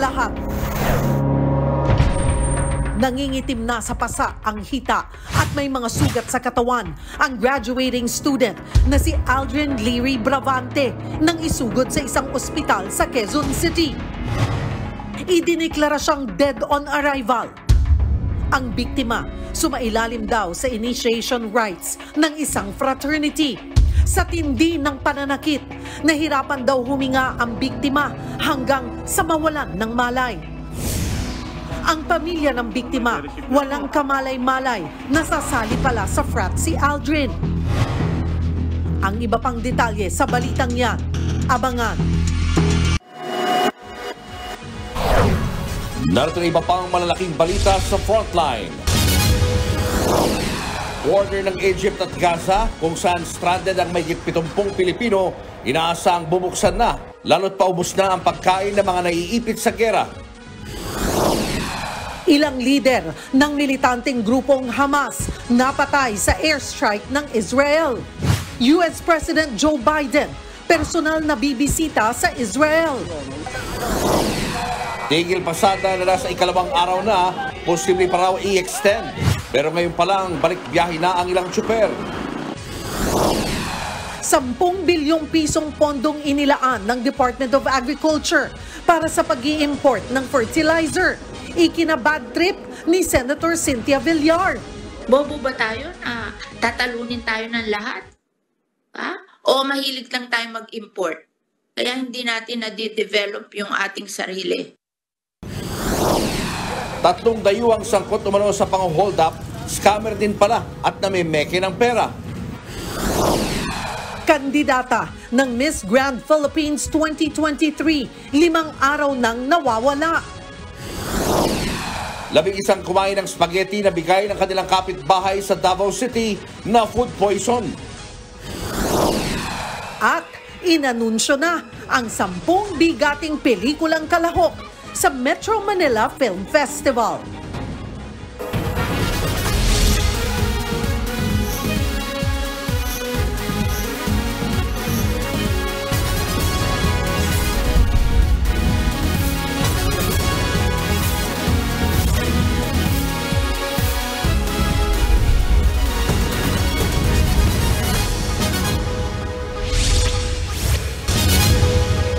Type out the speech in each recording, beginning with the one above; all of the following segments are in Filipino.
lahat. Nangingitim na sa pasa ang hita at may mga sugat sa katawan ang graduating student na si Aldrin Leary Bravante nang isugod sa isang ospital sa Quezon City. Idiniklara siyang dead on arrival. Ang biktima, sumailalim daw sa initiation rites ng isang fraternity. Sa tindi ng pananakit, nahirapan daw huminga ang biktima hanggang sa mawalan ng malay. Ang pamilya ng biktima, walang kamalay-malay, nasasali pala sa frat si Aldrin. Ang iba pang detalye sa balitang yan, abangan. Narito iba pang malalaking balita sa Frontline. Border ng Egypt at Gaza, kung saan stranded ang may 70 Pilipino, inaasang bubuksan na, lalo't paubos na ang pagkain ng mga naiipit sa gera. Ilang lider ng militanteng grupong Hamas napatay sa airstrike ng Israel. US President Joe Biden, personal na bibisita sa Israel. Tigil pasada na nasa ikalawang araw na, posible pa raw i-extend. Pero ngayon pa lang, balik biyahe na ang ilang tsuper. 10 bilyong pisong pondong inilaan ng Department of Agriculture para sa pag-i-import ng fertilizer. Ikinabad trip ni Senator Cynthia Villar. Bobo ba tayo na tatalunin tayo ng lahat? Ha? O mahilig lang tayo mag-import? Kaya hindi natin na-develop yung ating sarili. 3 dayuhang sangkot umano sa pang-hold up, scammer din pala at namimeke ng pera. Kandidata ng Miss Grand Philippines 2023, 5 araw nang nawawala. 11 kumain ng spaghetti na bigay ng kanilang kapitbahay sa Davao City na food poison. At inanunsyo na ang 10 bigating pelikulang kalahok sa Metro Manila Film Festival.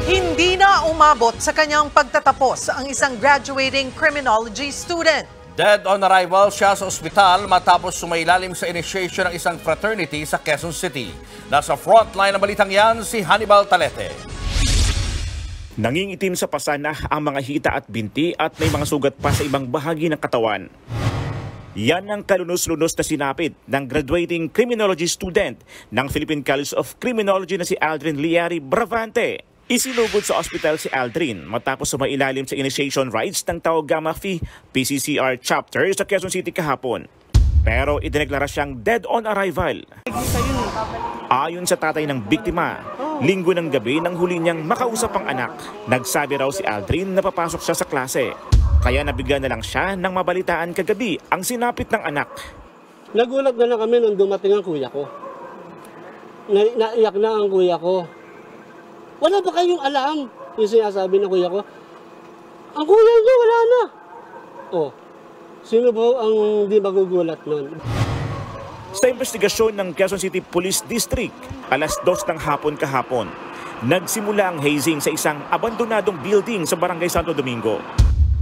Hindi na umabot sa kanyang pagtatapos ang isang graduating criminology student. Dead on arrival siya sa ospital matapos sumailalim sa initiation ng isang fraternity sa Quezon City. Nasa frontline ng balitang yan si Hannibal Talete. Nangingitim sa pasana ang mga hita at binti at may mga sugat pa sa ibang bahagi ng katawan. Yan ang kalunos-lunos na sinapit ng graduating criminology student ng Philippine College of Criminology na si Aldrin Leary Bravante. Isinugod sa ospital si Aldrin matapos sumailalim sa initiation rites ng Tau Gamma Phi PCCR chapter sa Quezon City kahapon. Pero idineklara siyang dead on arrival. Ayon sa tatay ng biktima, linggo ng gabi nang huli niyang makausap ang anak. Nagsabi raw si Aldrin na papasok siya sa klase. Kaya nabigla na lang siya nang mabalitaan kagabi ang sinapit ng anak. Nagulat na lang kami nung dumating ang kuya ko. Naiyak na ang kuya ko. Wala ba kayong alam? Yung sinasabi ng kuya ko. Ang kuya niyo wala na. Oh, sino ba ang di magugulat nun? Sa investigasyon ng Quezon City Police District, alas 2 ng hapon kahapon, nagsimula ang hazing sa isang abandonadong building sa Barangay Santo Domingo.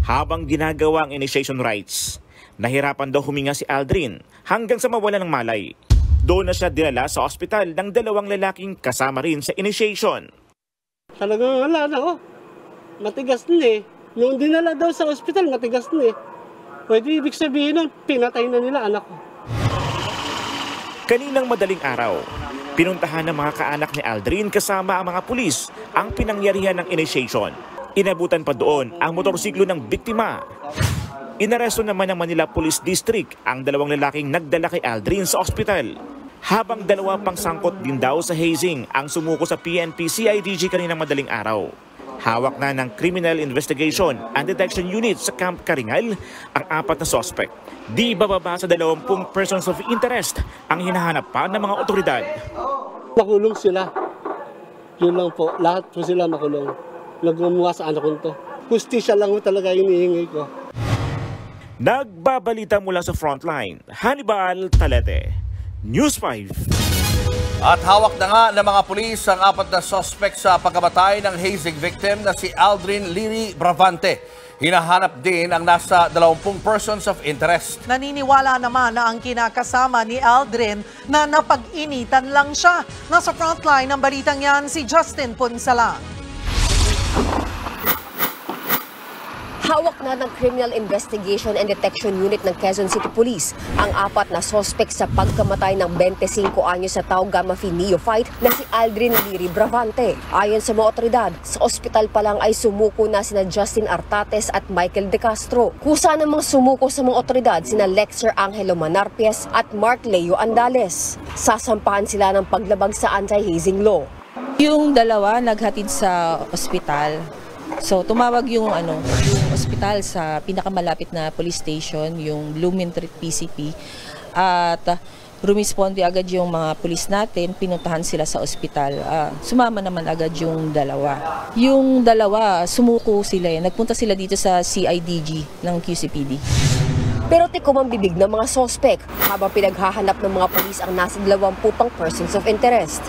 Habang ginagawa ang initiation rites, nahirapan daw huminga si Aldrin hanggang sa mawala ng malay. Doon na siya dinala sa ospital ng 2 lalaking kasama rin sa initiation. Talagang wala na, oh. Matigas na eh. Nung dinala daw sa ospital, matigas na eh. Pwede ibig sabihin nun, pinatay na nila anak ko. Kaninang madaling araw, pinuntahan ng mga kaanak ni Aldrin kasama ang mga pulis ang pinangyarihan ng initiation. Inabutan pa doon ang motorsiklo ng biktima. Inaresto naman ng Manila Police District ang 2 lalaking nagdala kay Aldrin sa ospital. Habang 2 pang sangkot din daw sa hazing ang sumuko sa PNP CIDG kaninang madaling araw. Hawak na ng Criminal Investigation and Detection Unit sa Camp Karingal ang 4 na suspect. Di bababa sa 20 persons of interest ang hinahanap pa ng mga otoridad. Makulong sila. Yun lang po. Lahat po sila makulong. Nagmumuha sa anak ko to. Hustisya lang ho talaga hinihingi ko. Nagbabalita mula sa frontline, Hannibal Talete, News 5. At hawak na nga ng mga pulis ang 4 na suspect sa pagkamatay ng hazing victim na si Aldrin Leary Bravante. Hinahanap din ang nasa 20 persons of interest. Naniniwala naman na ang kinakasama ni Aldrin na napag-initan lang siya. Nasa frontline ng balitang yan si Justin Punsalang. Hawak na ng Criminal Investigation and Detection Unit ng Quezon City Police ang 4 na sospek sa pagkamatay ng 25 anyos sa Tau Gamma Phi neophyte na si Aldrin Leary Bravante. Ayon sa mga otoridad, sa ospital pa lang ay sumuko na sina Justin Artates at Michael De Castro. Kusa namang sumuko sa mga otoridad sina Lexer Angelo Manarpies at Mark Leo Andales. Sasampahan sila ng paglabag sa anti-hazing law. Yung dalawa naghatid sa ospital. So tumawag yung ospital sa pinakamalapit na police station, yung Blooming Street PCP, at rumisponde agad yung mga pulis natin, pinuntahan sila sa ospital. Sumama naman agad yung dalawa. Yung dalawa, sumuko sila, nagpunta sila dito sa CIDG ng QCPD. Pero tikom ang bibig ng mga sospek habang pinaghahanap ng mga pulis ang nasa 20 pang persons of interest.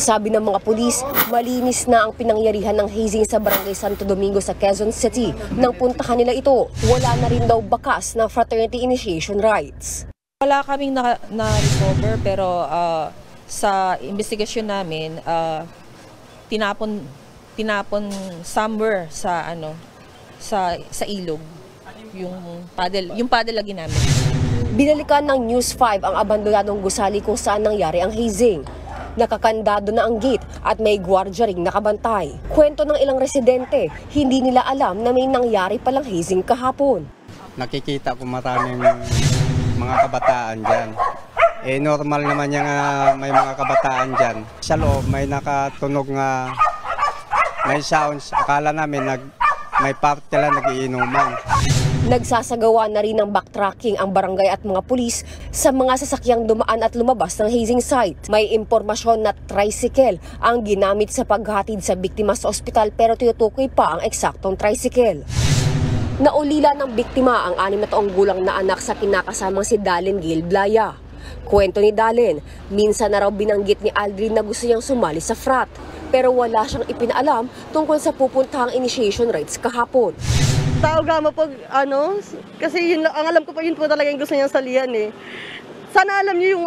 Sabi ng mga pulis, malinis na ang pinangyarihan ng hazing sa Barangay Santo Domingo sa Quezon City. Nang puntahan nila ito, wala na rin daw bakas ng fraternity initiation rites. Wala kaming na-recover pero sa investigasyon namin, tinapon somewhere sa sa ilog yung paddle lagi namin. Binalikan ng News 5 ang abandonadong gusali kung saan nangyari ang hazing. Nakakandado na ang gate at may gwardiya ring nakabantay. Kwento ng ilang residente, hindi nila alam na may nangyari palang hazing kahapon. Nakikita ko maraming mga kabataan dyan. Normal naman yung may mga kabataan dyan. Sa loob may nakatunog nga, may sounds. Akala namin may parte lang nagiinuman. Nagsasagawa na rin ng backtracking ang barangay at mga pulis sa mga sasakyang dumaan at lumabas ng hazing site. May impormasyon na tricycle ang ginamit sa paghatid sa biktima sa ospital pero tinutukoy pa ang eksaktong tricycle. Naulila ng biktima ang 6 na taong gulang na anak sa kinakasamang si Dalen Gil Blaya. Kwento ni Dalen, minsan na raw binanggit ni Aldrin na gusto niyang sumali sa frat pero wala siyang ipinaalam tungkol sa pupuntahang initiation rites kahapon. Tau Gamma po, kasi yun, ang alam ko po yun po talaga yung gusto niyang salihan eh. Sana alam niyo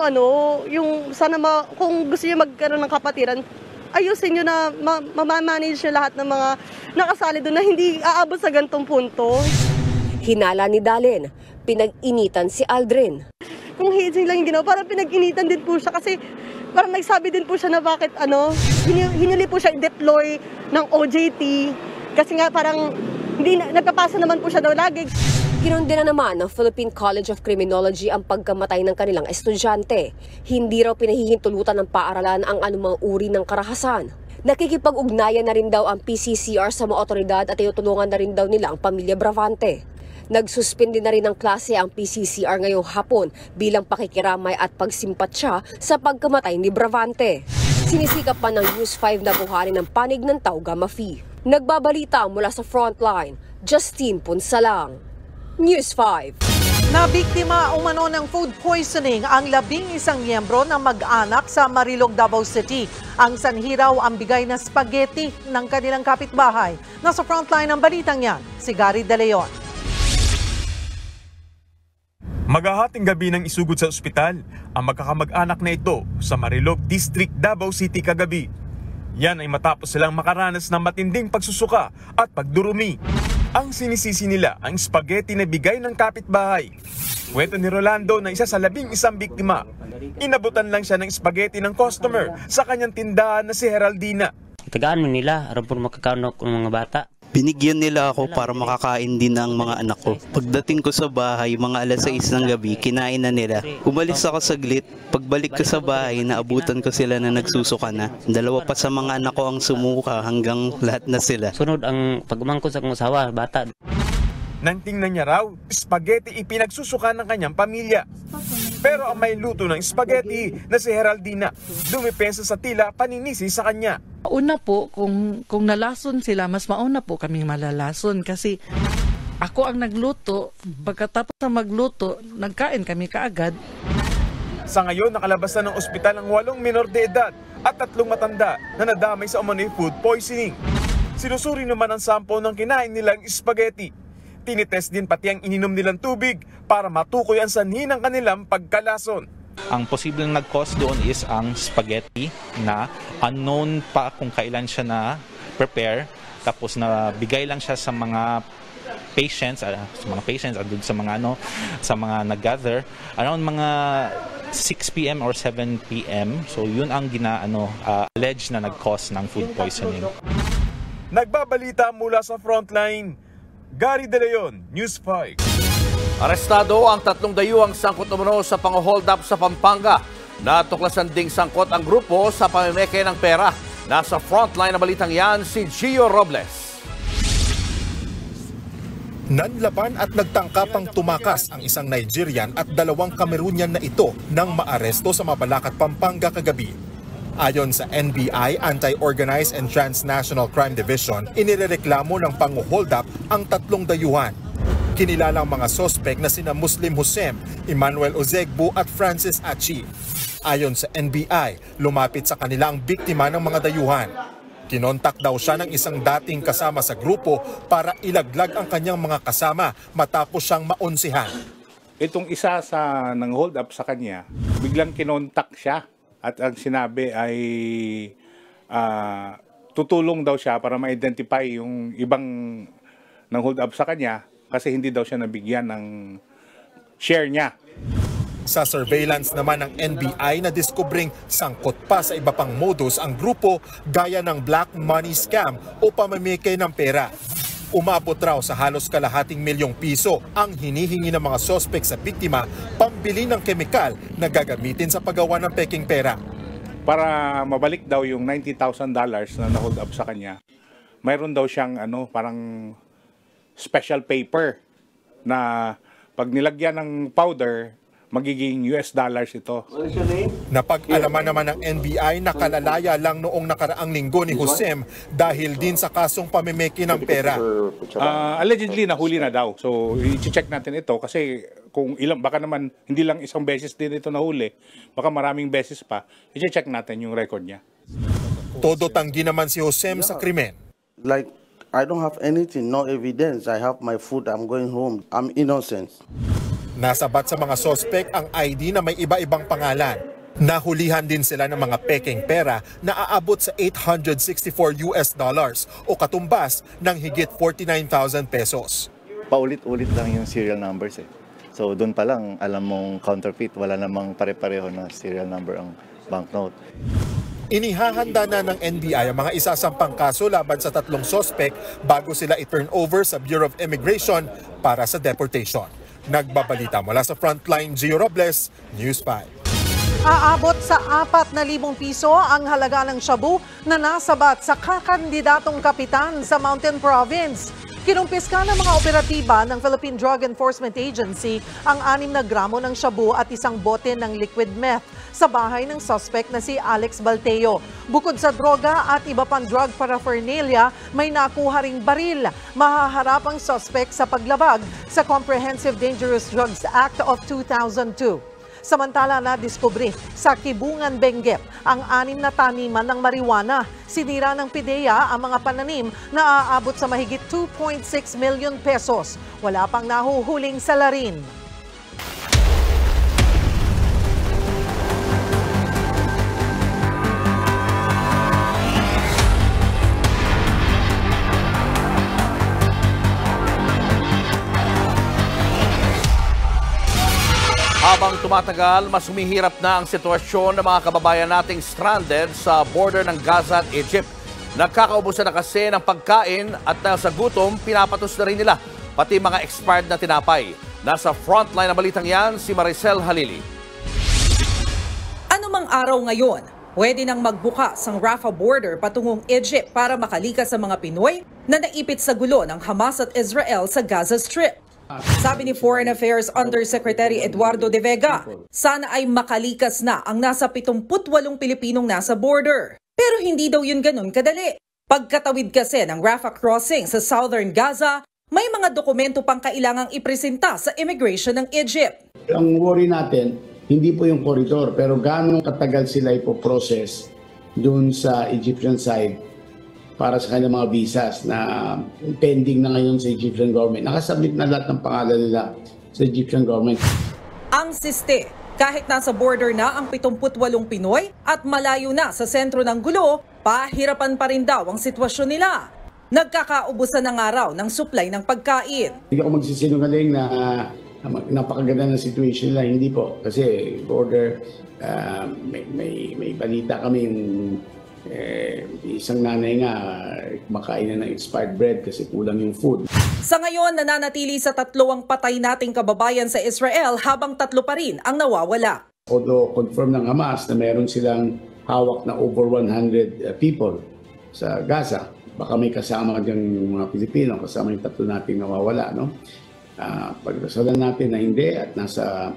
kung gusto niyo magkaroon ng kapatiran, ayusin niyo na ma-manage niyo lahat ng mga nakasali doon na hindi aabot sa gantong punto. Hinala ni Dalen, pinag-initan si Aldrin. Kung hazing lang yung ginawa, parang pinag-initan din po siya kasi parang nagsabi din po siya na bakit hinuli po siya i-deploy ng OJT kasi nga parang hindi nagpapasa naman po siya daw lagi. Kinundina naman ng Philippine College of Criminology ang pagkamatay ng kanilang estudyante. Hindi raw pinahihintulutan ng paaralan ang anumang uri ng karahasan. Nakikipag-ugnayan na rin daw ang PCCR sa mga otoridad at tinutulungan na rin daw nila ang pamilya Bravante. Nagsuspindi na rin ng klase ang PCCR ngayong hapon bilang pakikiramay at pagsimpatya sa pagkamatay ni Bravante. Sinisikap pa ng News 5 na buharin ang panig ng Tau Gamma Phi. Nagbabalita mula sa frontline, Justin Punsalang, News 5. Nabiktima umano ng food poisoning ang 11 miyembro ng mag-anak sa Marilog, Davao City. Ang sanhi raw ang bigay na spaghetti ng kanilang kapitbahay. Nasa frontline ng balitang yan, si Gary De Leon. Maghahating gabi ng isugod sa ospital ang magkakamag-anak na ito sa Marilog District, Davao City kagabi. Yan ay matapos silang makaranas ng matinding pagsusuka at pagdurumi. Ang sinisisi nila ang spaghetti na bigay ng kapitbahay. Kwento ni Rolando na isa sa 11 biktima. Inabutan lang siya ng spaghetti ng customer sa kanyang tindahan na si Heraldina. Tagaan mo nila, aram po makakaano ng mga bata. Binigyan nila ako para makakain din ng mga anak ko. Pagdating ko sa bahay, mga 6:00 ng gabi, kinain na nila. Umalis ako saglit. Pagbalik ko sa bahay, naabutan ko sila na nagsusuka na. 2 pa sa mga anak ko ang sumuka hanggang lahat na sila. Sunod ang pagmangko sa kong asawa, bata. Nang tingnan niya raw, spaghetti ipinagsusuka ng kanyang pamilya. Pero ang may luto ng spaghetti na si Geraldina, dumipensa sa tila paninisi sa kanya. Una po, kung nalason sila, mas mauna po kaming malalason kasi ako ang nagluto. Pagkatapos na magluto, nagkain kami kaagad. Sa ngayon, nakalabas na ng ospital ang 8 minor de edad at 3 matanda na nadamay sa umano'y food poisoning. Sinusuri naman ang sample ng kinain nilang spaghetti. Tinitest din pati ang ininom nilang tubig para matukoy ang sanhi ng kanilang pagkalason. Ang posibleng nag-cause doon is ang spaghetti na unknown pa kung kailan siya na-prepare. Tapos nabigay lang siya sa mga patients andun sa mga nag-gather around mga 6 p.m. or 7 p.m. So yun ang alleged na nag-cause ng food poisoning. Nagbabalita mula sa frontline, Gary De Leon, News 5. Arestado ang 3 dayuhang sangkot umano sa pang-hold up sa Pampanga. Natuklasan ding sangkot ang grupo sa pamimeke ng pera. Nasa frontline na balitang yan si Gio Robles. Nanlaban at nagtangkapang tumakas ang isang Nigerian at 2 Cameroonian na ito nang maaresto sa Mabalacat, Pampanga kagabi. Ayon sa NBI, Anti-Organized and Transnational Crime Division, inirereklamo ng pang-hold up ang 3 dayuhan. Kinilalang mga sospek na sina Muslim Husem, Emmanuel Ozegbu at Francis Achi. Ayon sa NBI, lumapit sa kanila ang biktima ng mga dayuhan. Kinontak daw siya ng isang dating kasama sa grupo para ilaglag ang kanyang mga kasama matapos siyang maunsihan. Itong isa sa nang hold up sa kanya, biglang kinontak siya at ang sinabi ay tutulong daw siya para ma-identify yung ibang nang hold up sa kanya kasi hindi daw siya nabigyan ng share niya. Sa surveillance naman ng NBI na diskubring sangkot pa sa iba pang modus ang grupo gaya ng black money scam o pamamigay ng pera. Umabot raw sa halos ₱250,000 ang hinihingi ng mga sospek sa biktima pambili ng kemikal na gagamitin sa paggawa ng peking pera. Para mabalik daw yung $90,000 na na-hold up sa kanya, mayroon daw siyang parang special paper na pag nilagyan ng powder, magiging US dollars ito. Napag-alaman naman ng NBI na kalalaya lang noong nakaraang linggo ni Husem dahil din sa kasong pamimeki ng pera. Allegedly nahuli na daw. So i-check natin ito kasi kung baka naman hindi lang isang beses din ito nahuli, baka maraming beses pa. I-check natin yung record niya. Todo tanggi naman si Husem sa krimen. Like I don't have anything, no evidence. I have my food, I'm going home. I'm innocent. Nasabat sa mga sospek ang ID na may iba-ibang pangalan. Nahulihan din sila ng mga peking pera na aabot sa $864 o katumbas ng higit 49,000 pesos. Paulit-ulit lang yung serial numbers eh. So doon pa lang alam mong counterfeit, wala namang pare-pareho na serial number ang banknote. Inihahanda na ng NBI ang mga isasampang kaso laban sa 3 sospek bago sila i-turn over sa Bureau of Immigration para sa deportation. Nagbabalita mula sa Frontline, Gio Robles, News 5. Aabot sa 4,000 piso ang halaga ng shabu na nasabat sa kakandidatong kapitan sa Mountain Province. Kinumpiska ng mga operatiba ng Philippine Drug Enforcement Agency ang 6 na gramo ng shabu at isang bote ng liquid meth sa bahay ng suspect na si Alex Balteo. Bukod sa droga at iba pang drug paraphernalia, may nakuha ring baril. Mahaharap ang suspect sa paglabag sa Comprehensive Dangerous Drugs Act of 2002. Samantala na-diskubre sa Kibungan, Benguet ang 6 na taniman ng marijuana. Sinira ng PIDEA ang mga pananim na aabot sa mahigit 2.6 million pesos. Wala pang nahuhuling salarin. Habang tumatagal, mas humihirap na ang sitwasyon ng mga kababayan nating stranded sa border ng Gaza at Egypt. Nagkakaubusan na kasi ng pagkain at sa gutom, pinapatos na rin nila, pati mga expired na tinapay. Nasa frontline na balitang yan, si Maricel Halili. Anumang araw ngayon, pwede nang magbukas ang Rafah border patungong Egypt para makalikas sa mga Pinoy na naipit sa gulo ng Hamas at Israel sa Gaza Strip. Sabi ni Foreign Affairs Undersecretary Eduardo De Vega, sana ay makalikas na ang nasa 78 Pilipinong nasa border. Pero hindi daw yun ganun kadali. Pagkatawid kasi ng Rafah crossing sa southern Gaza, may mga dokumento pang kailangang ipresenta sa immigration ng Egypt. Ang worry natin, hindi po yung corridor, pero gaano katagal sila ipoprocess doon sa Egyptian side para sa kanilang mga visas na pending na ngayon sa Egyptian government. Nakasubmit na lahat ng pangalan nila sa Egyptian government. Ang siste, kahit nasa border na ang 78 Pinoy at malayo na sa sentro ng gulo, pahirapan pa rin daw ang sitwasyon nila. Nagkakaubusan ng araw ng supply ng pagkain. Hindi ako magsisinungaling na napakaganda ng situation nila. Hindi po. Kasi border, may balita kami yung isang nanay nga makain na ng expired bread kasi kulang yung food. Sa ngayon, nananatili sa 3 ang patay nating kababayan sa Israel habang 3 pa rin ang nawawala. Although confirm ng Hamas na meron silang hawak na over 100 people sa Gaza, baka may kasama dyan mga Pilipino, kasama yung 3 nating nawawala. No? Pagkasalan natin na hindi at nasa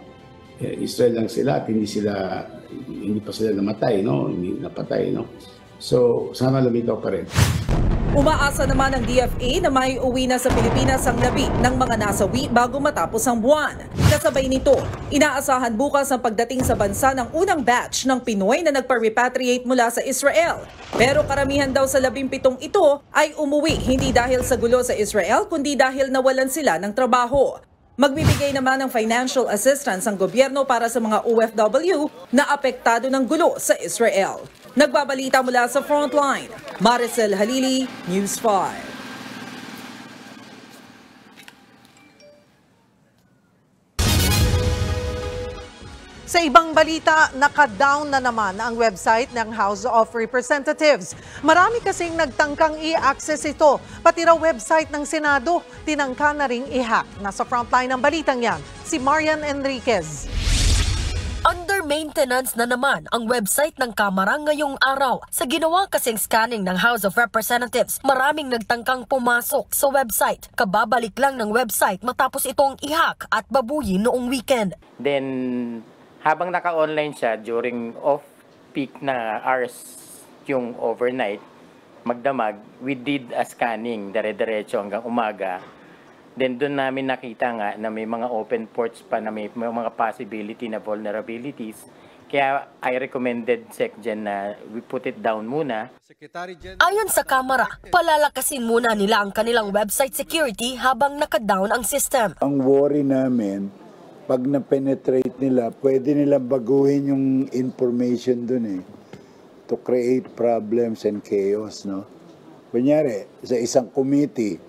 Israel lang sila at hindi pa sila namatay, no? Hindi napatay, no? So, sana lumitaw pa rin. Umaasa naman ang DFA na may uwi na sa Pilipinas ang labi ng mga nasawi bago matapos ang buwan. Kasabay nito, inaasahan bukas ang pagdating sa bansa ng unang batch ng Pinoy na nagpa-repatriate mula sa Israel. Pero karamihan daw sa 17 ito ay umuwi hindi dahil sa gulo sa Israel kundi dahil nawalan sila ng trabaho. Magbibigay naman ng financial assistance ang gobyerno para sa mga OFW na apektado ng gulo sa Israel. Nagbabalita mula sa Frontline, Maricel Halili, News 5. Sa ibang balita, naka-down na naman ang website ng House of Representatives. Marami kasing nagtangkang i-access ito. Pati raw website ng Senado, tinangka na ring i-hack. Nasa frontline ng balitang yan, si Marian Enriquez. Under maintenance na naman ang website ng Kamara ngayong araw. Sa ginawa kasing scanning ng House of Representatives, maraming nagtangkang pumasok sa website. Kababalik lang ng website matapos itong i-hack at babuyin noong weekend. Then, habang naka-online siya during off-peak na hours yung overnight, magdamag, we did a scanning dire-diretso hanggang umaga. Then doon namin nakita nga na may mga open ports pa na may mga possibility na vulnerabilities. Kaya I recommended SecGen na we put it down muna. Ayon sa Kamara, palalakasin muna nila ang kanilang website security habang naka-down ang system. Ang worry namin, pag na-penetrate nila, pwede nilang baguhin yung information dun to create problems and chaos, no? Kunyari, sa isang committee,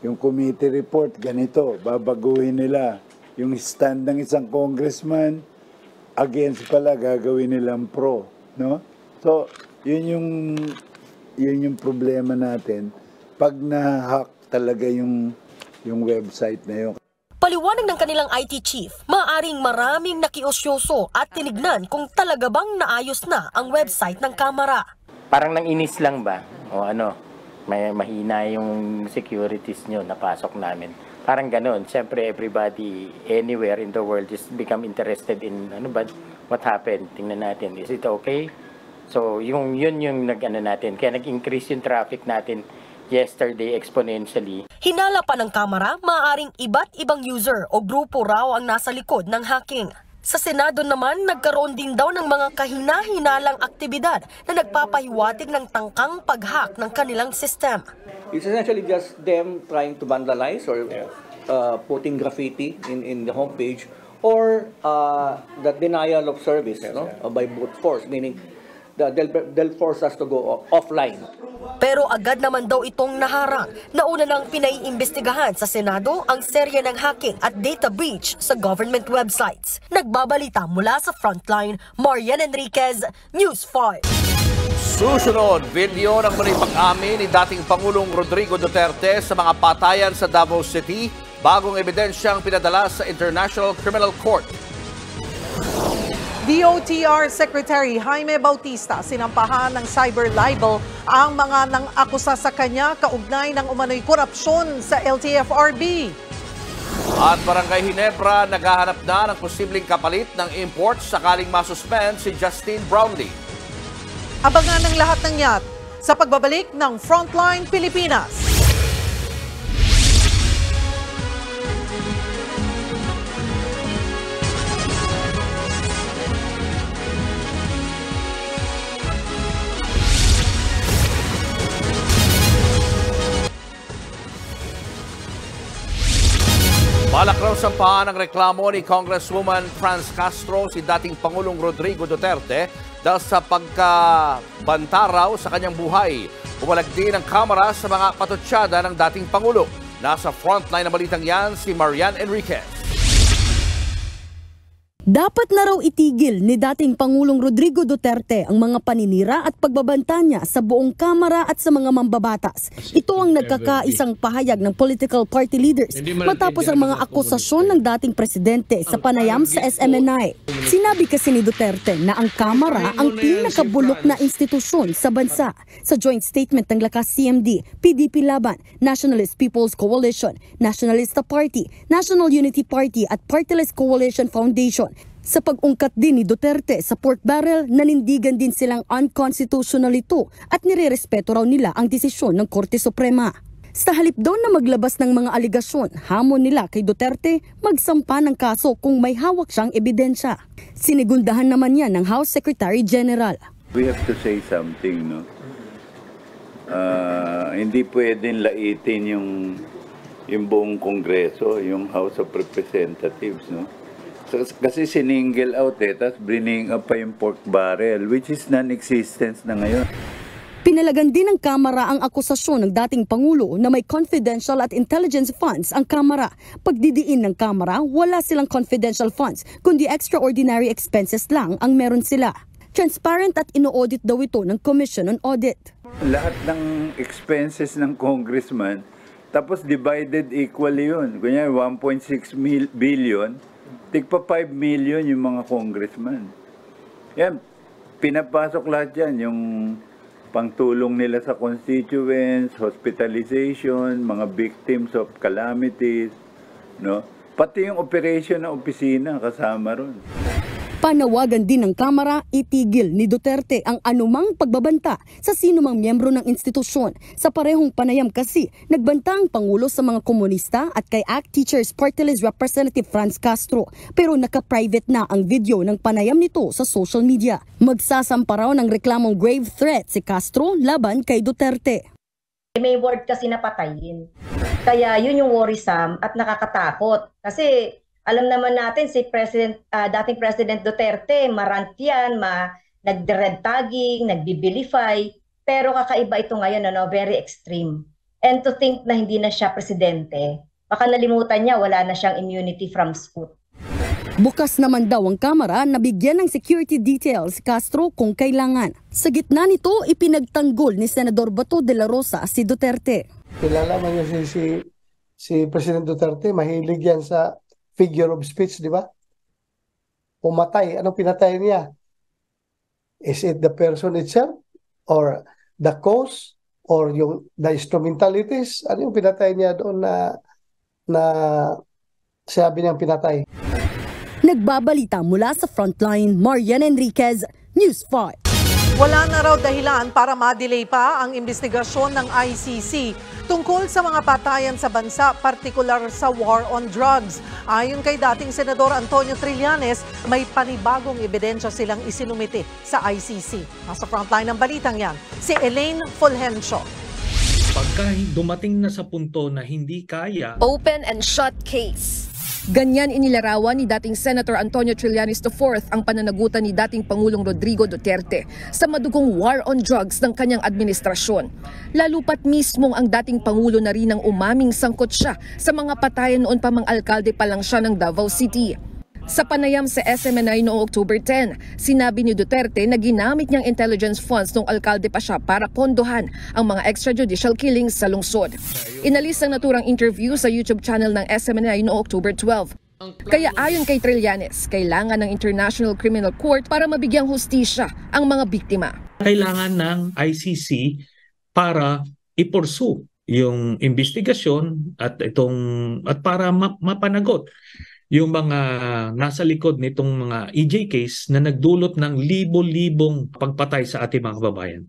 yung committee report, ganito, babaguhin nila. Yung stand ng isang congressman, against pala, gagawin nilang pro, no? So, yun yung problema natin. Pag na-hack talaga yung website na yun. Paliwanag ng kanilang IT chief, maaaring maraming nakiusyoso at tinignan kung talaga bang naayos na ang website ng Kamara. Parang nang inis lang ba? O ano, may mahina yung securities nyo, napasok namin. Parang ganun. Siyempre, everybody anywhere in the world just become interested in what happened. Tingnan natin, is it okay? So, yun yung nag-ano natin. Kaya nag-increase yung traffic natin yesterday exponentially. Hinala pa ng Kamara, maaaring iba't ibang user o grupo raw ang nasa likod ng hacking. Sa Senado naman, nagkaroon din daw ng mga kahina-hinalang aktibidad na nagpapahiwatig ng tangkang pag-hack ng kanilang system. It's essentially just them trying to vandalize or putting graffiti in the homepage or the denial of service by brute force, meaning they'll force us to go offline. Pero agad naman daw itong naharang. Nauna nang pinaiimbestigahan sa Senado ang serye ng hacking at data breach sa government websites. Nagbabalita mula sa Frontline, Marian Enriquez, News 5. Susunod, video ng muling pag-amin ni dating Pangulong Rodrigo Duterte sa mga patayan sa Davao City, bagong ebidensyang pinadala sa International Criminal Court. DOTR Secretary Jaime Bautista sinampahan ng cyber libel ang mga nang-akusa sa kanya kaugnay ng umano'y korupsyon sa LTFRB. At Barangay Ginebra naghahanap na ng posibleng kapalit ng imports sakaling masuspend si Justin Brownlee. Abangan ng lahat ng yan sa pagbabalik ng Frontline Pilipinas. Balak raw sampahan ang reklamo ni Congresswoman Franz Castro si dating Pangulong Rodrigo Duterte dahil sa pagkabanta raw sa kanyang buhay. Pumalag din ang Kamara sa mga patutsyada ng dating Pangulo. Nasa frontline na balitang yan si Marian Enriquez. Dapat na raw itigil ni dating Pangulong Rodrigo Duterte ang mga paninira at pagbabanta niya sa buong Kamara at sa mga mambabatas. Ito ang nagkakaisang pahayag ng political party leaders matapos ang mga akusasyon ng dating presidente sa panayam sa SMNI. Sinabi kasi ni Duterte na ang Kamara ang pinakabulok na institusyon sa bansa. Sa joint statement ng Lakas CMD, PDP Laban, Nationalist People's Coalition, Nationalista Party, National Unity Party at Partyless Coalition Foundation, sa pag-ungkat din ni Duterte sa pork barrel, nanindigan din silang unconstitutional ito at nirerespeto raw nila ang desisyon ng Korte Suprema. Sa halip daw na maglabas ng mga aligasyon, hamon nila kay Duterte magsampa ng kaso kung may hawak siyang ebidensya. Sinigundahan naman yan ng House Secretary General. We have to say something, no? Hindi pwedeng laitin yung buong Kongreso, yung House of Representatives, no? Kasi siningle out tapos bringing up pa yung pork barrel, which is non-existence na ngayon. Pinalagan din ng Kamara ang akusasyon ng dating Pangulo na may confidential at intelligence funds ang Kamara. Pagdidiin ng Kamara, wala silang confidential funds, kundi extraordinary expenses lang ang meron sila. Transparent at ino-audit daw ito ng Commission on Audit. Lahat ng expenses ng congressman, tapos divided equally yun. Kunyari, 1.6 billion, tigpa 5 million yung mga congressman. Yan, pinapasok lahat yan, yung pangtulong nila sa constituents, hospitalization, mga victims of calamities, no? Pati yung operation ng opisina kasama ron. Panawagan din ng Kamara, itigil ni Duterte ang anumang pagbabanta sa sinumang miyembro ng institusyon. Sa parehong panayam kasi, nagbanta ang Pangulo sa mga komunista at kay ACT Teachers Partylist Representative Franz Castro. Pero naka-private na ang video ng panayam nito sa social media. Magsasampa raw ng reklamong grave threat si Castro laban kay Duterte. May word kasi na patayin. Kaya yun yung worrisome at nakakatakot. Kasi alam naman natin si dating President Duterte, marant yan, nag-red tagging, nagbibilify, pero kakaiba ito ngayon, very extreme. And to think na hindi na siya presidente, baka nalimutan niya, wala na siyang immunity from suit. Bukas naman daw ang Kamara na bigyan ng security details si Castro kung kailangan. Sa gitna nito, ipinagtanggol ni Senador Bato de la Rosa si Duterte. Kilala mo niya si President Duterte, mahilig yan sa figure of speech, di ba? Pumatay. Anong pinatay niya? Is it the person itself? Or the cause? Or the instrumentalities? Ano yung pinatay niya doon na sabi niyang pinatay? Nagbabalita mula sa Frontline, Marian Enriquez, News 5. Wala na raw dahilan para ma-delay pa ang investigasyon ng ICC tungkol sa mga patayan sa bansa, partikular sa war on drugs. Ayon kay dating Senador Antonio Trillanes, may panibagong ebidensya silang isinumite sa ICC. Nasa frontline ng balitang yan, si Elaine Fulgencio. Pagka dumating na sa punto na hindi kaya, open and shut case. Ganyan inilarawan ni dating Senator Antonio Trillanes IV ang pananagutan ni dating Pangulong Rodrigo Duterte sa madugong war on drugs ng kanyang administrasyon. Lalo pat mismong ang dating Pangulo na rin ang umaming sangkot siya sa mga patayan noon pa mang alkalde pa lang siya ng Davao City. Sa panayam sa SMNI noong October 10, sinabi ni Duterte na ginamit niyang intelligence funds nung alkalde pa siya para pondohan ang mga extrajudicial killings sa lungsod. Inalis ang naturang interview sa YouTube channel ng SMNI noong October 12. Kaya ayon kay Trillanes, kailangan ng International Criminal Court para mabigyang hustisya ang mga biktima. Kailangan ng ICC para ipursu yung investigasyon at para mapanagot yung mga nasa likod nitong mga EJ case na nagdulot ng libo-libong pagpatay sa ating mga kababayan.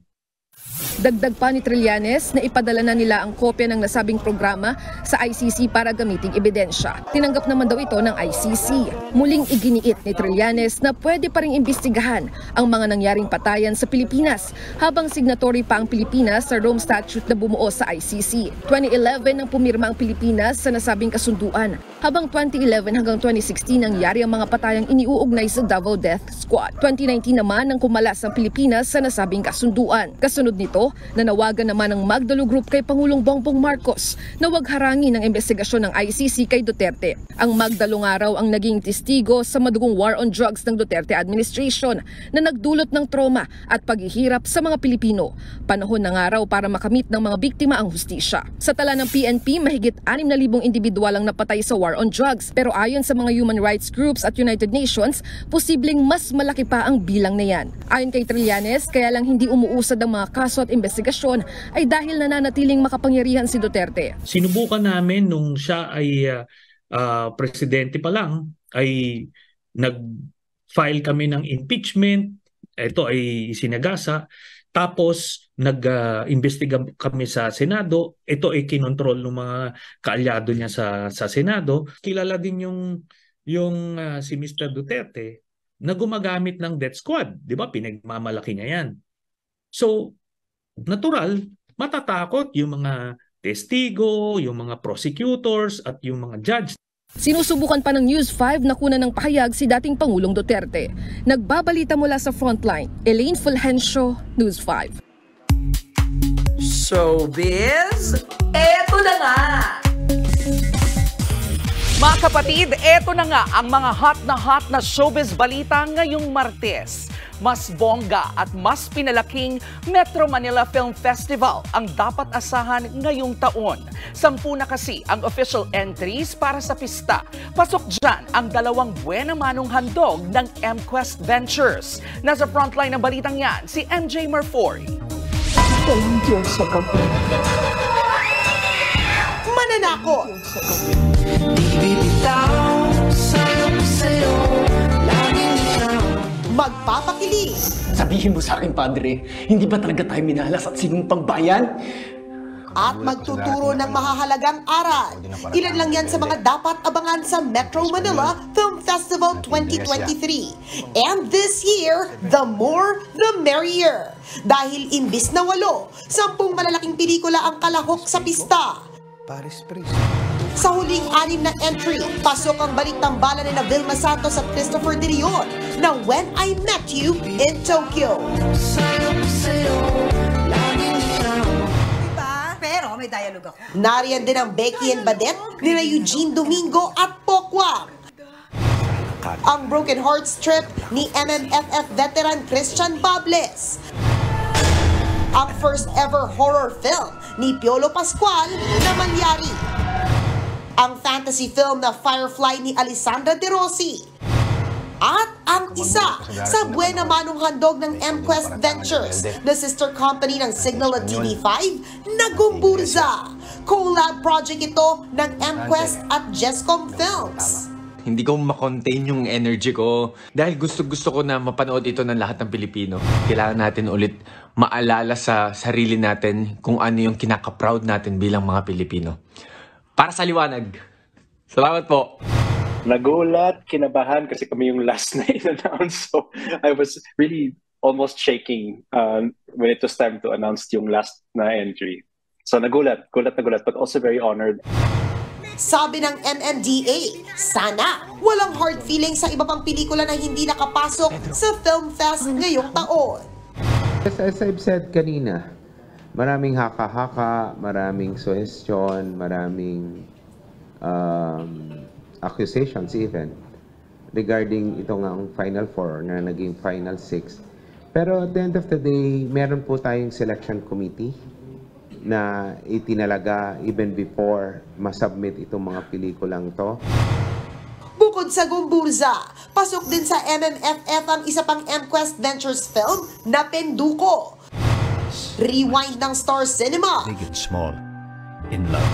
Dagdag pa ni Trillanes na ipadala na nila ang kopya ng nasabing programa sa ICC para gamiting ebidensya. Tinanggap naman daw ito ng ICC. Muling iginiit ni Trillanes na pwede pa ring imbestigahan ang mga nangyaring patayan sa Pilipinas habang signatory pa ang Pilipinas sa Rome Statute na bumuo sa ICC. 2011 nang pumirma ang Pilipinas sa nasabing kasunduan, habang 2011 hanggang 2016 nangyari ang mga patayang iniuugnay sa Davao Death Squad. 2019 naman nang kumalas ang Pilipinas sa nasabing kasunduan. Kasunod nito, nanawagan naman ng Magdalo Group kay Pangulong Bongbong Marcos na huwag harangin ang investigasyon ng ICC kay Duterte. Ang Magdalo nga raw ang naging testigo sa madugong war on drugs ng Duterte administration na nagdulot ng trauma at paghihirap sa mga Pilipino. Panahon na nga raw para makamit ng mga biktima ang hustisya. Sa tala ng PNP, mahigit 6,000 individual ang napatay sa war on drugs. Pero ayon sa mga human rights groups at United Nations, posibleng mas malaki pa ang bilang na yan. Ayon kay Trillanes, kaya lang hindi umuusad ang mga kaso at investigasyon ay dahil nananatiling makapangyarihan si Duterte. Sinubukan namin nung siya ay presidente pa lang ay nag-file kami ng impeachment. Ito ay sinagasa. Tapos nag-imbestiga kami sa Senado. Ito ay kinontrol ng mga kaalyado niya sa Senado. Kilala din yung si Mr. Duterte na gumagamit ng death squad. Di ba? Pinagmamalaki niya yan. So, natural, matatakot yung mga testigo, yung mga prosecutors at yung mga judge. Sinusubukan pa ng News 5 na kunan ng pahayag si dating Pangulong Duterte. Nagbabalita mula sa Frontline, Elaine Fulgencio, News 5. Showbiz, eto na nga! Mga kapatid, eto na nga ang mga hot na showbiz balita ngayong Martes. Mas bongga at mas pinalaking Metro Manila Film Festival ang dapat asahan ngayong taon. 10 na kasi ang official entries para sa pista. Pasok dyan ang 2 buena manong handog ng MQuest Ventures. Nasa frontline ng balitang yan, si MJ Marfori. Danger sa gabi. Mananako. Magpapakilig. Sabihin mo sa akin, Padre, hindi ba talaga tayo minalas at sinumpang bayan? At magtuturo ng mahahalagang aral. Ilan lang yan sa mga dapat abangan sa Metro Manila Film Festival 2023. And this year, the more, the merrier. Dahil imbis na 8, 10 malalaking pelikula ang kalahok sa pista. Sa huling 6 na entry, pasok ang balik-tambala ni Vilma Santos at Christopher De Leon na When I Met You in Tokyo. Pero may dialogue ako. Nariyan din ang Becky and Badet ni Eugene Domingo at Pokwang. Ang Broken Hearts Trip ni MMFF veteran Christian Bables. Ang first ever horror film ni Piolo Pascual na Malyari. Ang fantasy film na Firefly ni Alessandra De Rossi. At ang isa sa buena manong handog ng MQuest Ventures na sister company ng Signal at TV5 na Gumburza. Collab project ito ng MQuest at Jescom Films. Hindi ko makontain yung energy ko dahil gusto ko na mapanood ito ng lahat ng Pilipino. Kailangan natin ulit maalala sa sarili natin kung ano yung kinaka-proud natin bilang mga Pilipino. Para sa liwanag. Salamat po. Nagulat, kinabahan kasi kami yung last na in-announce. So I was really almost shaking when it was time to announce yung last na entry. So nagulat, but also very honored. Sabi ng MMDA, sana walang hard feeling sa iba pang pelikula na hindi nakapasok sa Film Fest ngayong taon. As I've said kanina, maraming haka-haka, maraming suggestion, maraming accusations even regarding ito nga ang Final 4 na naging Final 6. Pero at the end of the day, meron po tayong selection committee na itinalaga even before masubmit itong mga pelikulang to. Bukod sa Gumburza, pasok din sa MMFF ang isa pang MQuest Ventures film na Penduko. Rewind ng Star Cinema. Big and small. in love.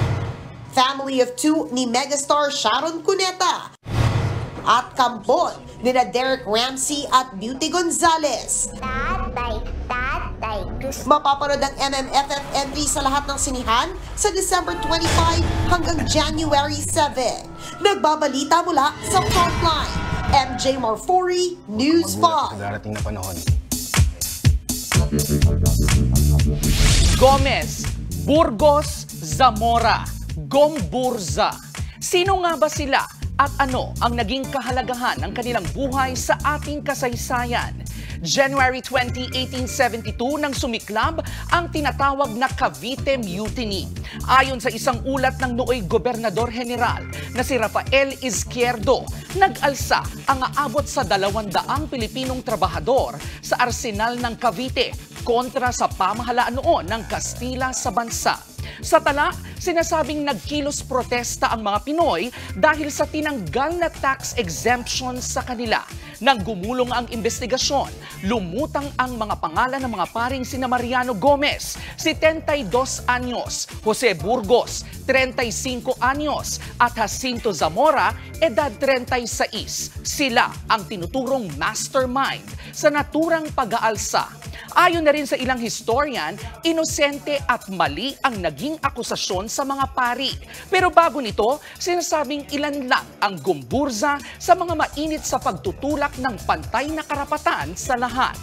Family of two ni megastar Sharon Cuneta at kampon nila Derek Ramsey at Beauty Gonzalez. Mapapanood ang MMFF entry sa lahat ng sinihan sa December 25 hanggang January 7. Nagbabalita mula sa Frontline, MJ Marfori, News 5. Darating na panahon. Gomez, Burgos, Zamora, Gomburza. Sino nga ba sila at ano ang naging kahalagahan ng kanilang buhay sa ating kasaysayan? January 20, 1872 nang sumiklab ang tinatawag na Cavite Mutiny. Ayon sa isang ulat ng nooy Gobernador General na si Rafael Izquierdo, nag-alsa ang aabot sa 200 Pilipinong trabahador sa arsenal ng Cavite kontra sa pamahalaan noon ng Kastila sa bansa. Sa tala, sinasabing nagkilos protesta ang mga Pinoy dahil sa tinanggal na tax exemption sa kanila. Nang gumulong ang investigasyon, lumutang ang mga pangalan ng mga paring sina Mariano Gomez, 72 anyos, Jose Burgos, 35 anyos, at Jacinto Zamora, edad 36. Sila ang tinuturong mastermind sa naturang pag-aalsa. Ayon na rin sa ilang historian, inosente at mali ang naging akusasyon sa mga pari. Pero bago nito, sinasabing ilan lang ang gumburza sa mga mainit sa pagtutulak ng pantay na karapatan sa lahat.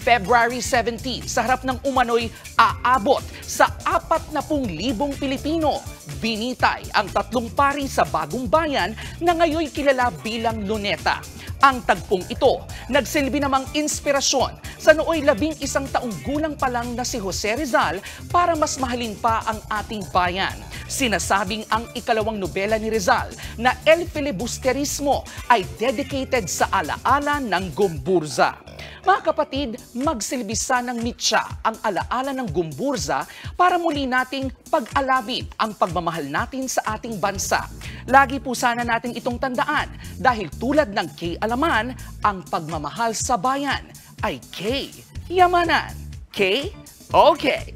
February 17, sa harap ng umano'y aabot sa 40,000 Pilipino. Binitay ang 3 pari sa Bagong Bayan na ngayon kilala bilang Luneta. Ang tagpong ito, nagsilbi namang inspirasyon sa nooy 11 taong gulang pa lang na si Jose Rizal para mas mahalin pa ang ating bayan. Sinasabing ang ikalawang nobela ni Rizal na El Filibusterismo ay dedicated sa alaala ng Gumburza. Mga kapatid, magsilbisa ng mitya ang alaala ng Gumburza para muli nating pag-alawin ang pagmamahal natin sa ating bansa. Lagi po sana natin itong tandaan dahil tulad ng K-alaman, ang pagmamahal sa bayan ay K-yamanan. K-okay.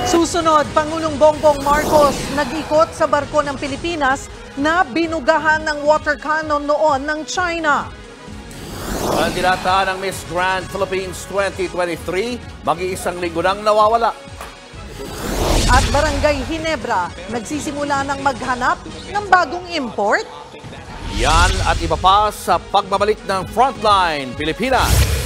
Susunod, Pangulong Bongbong Marcos nag-ikot sa barko ng Pilipinas na binugahan ng water cannon noon ng China. Kandidata ng Miss Grand Philippines 2023, mag-iisang linggo nang nawawala. At Barangay Ginebra, nagsisimula ng maghanap ng bagong import. Yan at iba pa sa pagbabalik ng Frontline Pilipinas.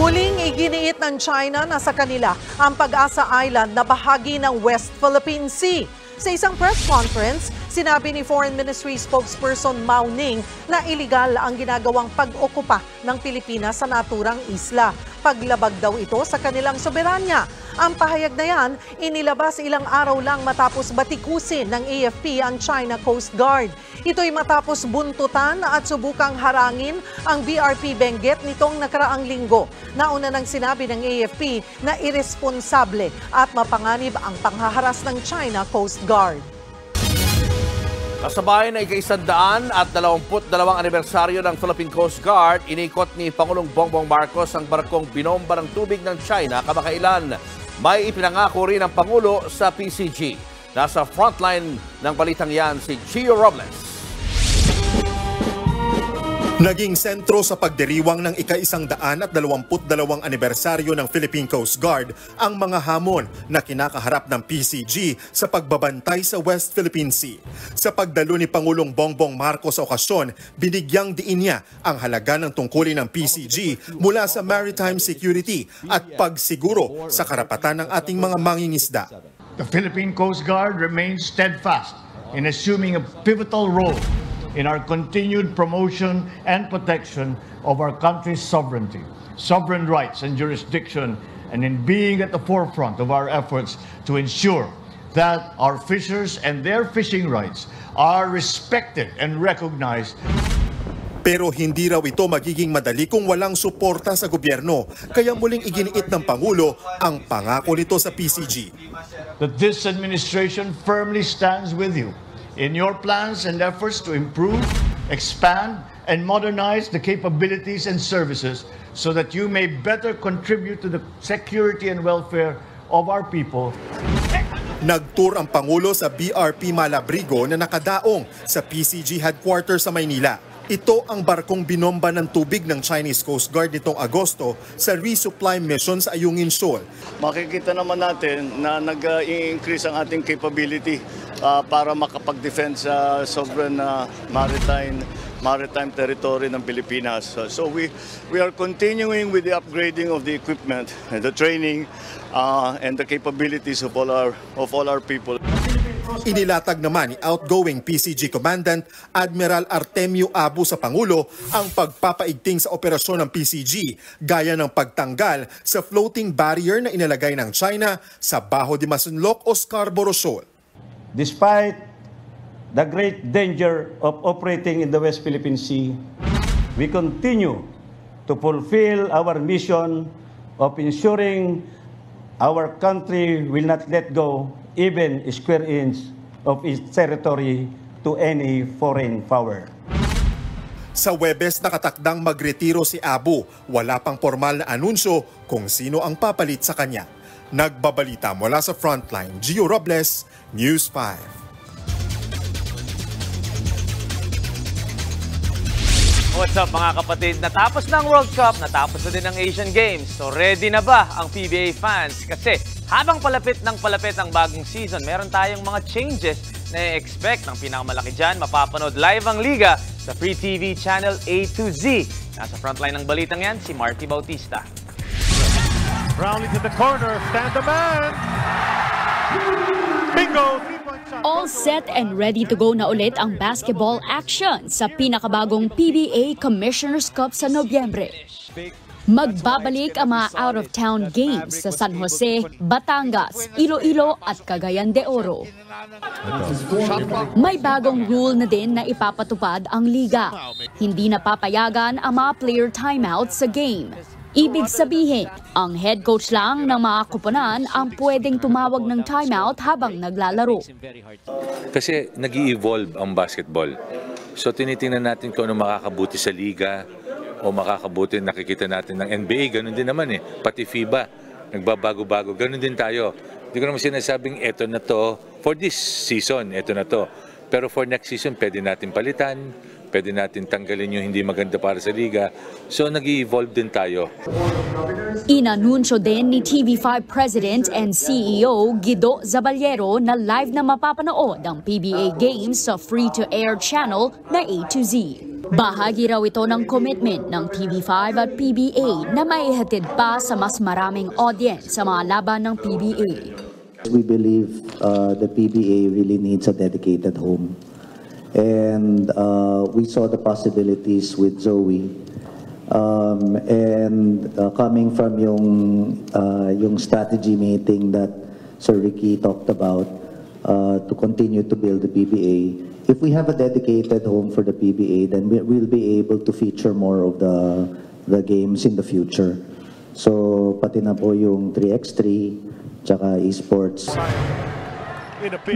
Muling iginiit ng China na sa kanila ang Pag-asa Island na bahagi ng West Philippine Sea. Sa isang press conference, sinabi ni Foreign Ministry spokesperson Mao Ning na iligal ang ginagawang pag-okupa ng Pilipinas sa naturang isla. Paglabag daw ito sa kanilang soberanya. Ang pahayag na yan, inilabas ilang araw lang matapos batikusin ng AFP ang China Coast Guard. Ito'y matapos buntutan at subukang harangin ang BRP Benguet nitong nakaraang linggo. Nauna nang sinabi ng AFP na irresponsable at mapanganib ang panghaharas ng China Coast Guard. Kasabay na ika-122 anibersaryo ng Philippine Coast Guard, inikot ni Pangulong Bongbong Marcos ang barkong binomba ng tubig ng China kamakailan. May ipinangako rin ang Pangulo sa PCG. Nasa frontline ng balitang yan si Gio Robles. Naging sentro sa pagdiriwang ng ika-122 anibersaryo ng Philippine Coast Guard ang mga hamon na kinakaharap ng PCG sa pagbabantay sa West Philippine Sea. Sa pagdalo ni Pangulong Bongbong Marcos sa okasyon, binigyang diin niya ang halaga ng tungkulin ng PCG mula sa maritime security at pagsiguro sa karapatan ng ating mga mangingisda. The Philippine Coast Guard remains steadfast in assuming a pivotal role in our continued promotion and protection of our country's sovereignty, sovereign rights and jurisdiction, and in being at the forefront of our efforts to ensure that our fishers and their fishing rights are respected and recognized. Pero hindi raw ito magiging madali kung walang suporta sa gobyerno. Kaya muling iginiit ng Pangulo ang pangako nito sa PCG. That this administration firmly stands with you in your plans and efforts to improve, expand, and modernize the capabilities and services so that you may better contribute to the security and welfare of our people. Nagtour ang Pangulo sa BRP Malabrigo na nakadaong sa PCG headquarters sa Maynila. Ito ang barkong binomba ng tubig ng Chinese Coast Guard nitong Agosto sa resupply mission sa Ayungin Shoal. Makikita naman natin na nag-i-increase ang ating capability para makapag-defend sa sovereign maritime territory ng Pilipinas. So we are continuing with the upgrading of the equipment and the training and the capabilities of all our people. Inilatag naman ni outgoing PCG Commandant Admiral Artemio Abu sa Pangulo ang pagpapaigting sa operasyon ng PCG gaya ng pagtanggal sa floating barrier na inalagay ng China sa Bajo de Masinloc o Scarborough Shoal. Despite the great danger of operating in the West Philippine Sea, we continue to fulfill our mission of ensuring our country will not let go even a square inch of its territory to any foreign power. Sa Huwebes nakatakdang magretiro si Abu. Wala pang formal na anunsyo kung sino ang papalit sa kanya. Nagbabalita mula sa Frontline, Gio Robles, News 5. What's up mga kapatid? Natapos na ang World Cup, natapos na din ang Asian Games. So ready na ba ang PBA fans? Kasi habang palapit ng palapit ang bagong season, meron tayong mga changes na i-expect. Ang pinakamalaki dyan, mapapanood live ang liga sa Free TV Channel A to Z. Nasa frontline ng balitang yan, si Marty Bautista. Brownlee to the corner, stand the man! Bingo! All set and ready to go na ulit ang basketball action sa pinakabagong PBA Commissioner's Cup sa Nobyembre. Magbabalik ang mga out-of-town games sa San Jose, Batangas, Iloilo at Cagayan de Oro. May bagong rule na din na ipapatupad ang liga. Hindi na papayagan ang mga player timeout sa game. Ibig sabihin, ang head coach lang ng mga kuponan ang pwedeng tumawag ng timeout habang naglalaro. Kasi nag-i-evolve ang basketball. So tinitingnan natin kung ano makakabuti sa liga o makakabuti, nakikita natin ng NBA, ganun din naman eh. Pati FIBA, nagbabago-bago, ganun din tayo. Hindi ko naman sinasabing eto na to, for this season, eto na to. Pero for next season, pwede natin palitan, pwede natin tanggalin yung hindi maganda para sa liga. So nag-i-evolve din tayo. Inanunsyo din ni TV5 President and CEO Guido Zaballero na live na mapapanood ang PBA Games sa free-to-air channel na A to Z. Bahagi raw ito ng commitment ng TV5 at PBA na maihatid pa sa mas maraming audience sa mga laban ng PBA. We believe the PBA really needs a dedicated home. And we saw the possibilities with Zoe. Coming from yung strategy meeting that Sir Ricky talked about to continue to build the PBA, if we have a dedicated home for the PBA, then we'll be able to feature more of the games in the future. So pati na po yung 3x3 tsaka esports.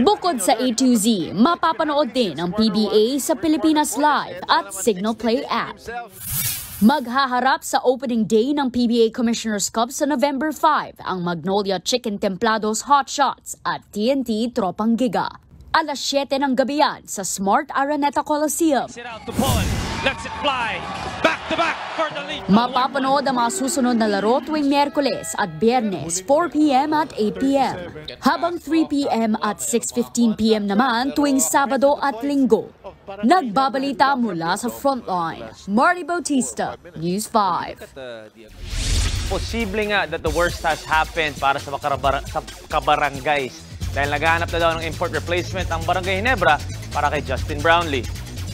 Bukod sa A to Z, mapapanood din ang PBA sa Pilipinas Live at Signal Play app. Maghaharap sa opening day ng PBA Commissioner's Cup sa November 5 ang Magnolia Chicken Templados Hot Shots at TNT Tropang Giga. Alas 7 ng gabi yan sa Smart Araneta Coliseum. Let's it fly. Back to back for the lead. Mapapanood ang mga susunod na laro tuwing Miyerkules at Biyernes 4 p.m. at 8 p.m. Habang 3 p.m. at 6:15 p.m. naman tuwing Sabado at Linggo. Nagbabalita mula sa Frontline, Marty Bautista, News 5. Posible nga that the worst has happened para sa kabarangays dahil naghahanap na daw ng import replacement ang Barangay Ginebra para kay Justin Brownlee.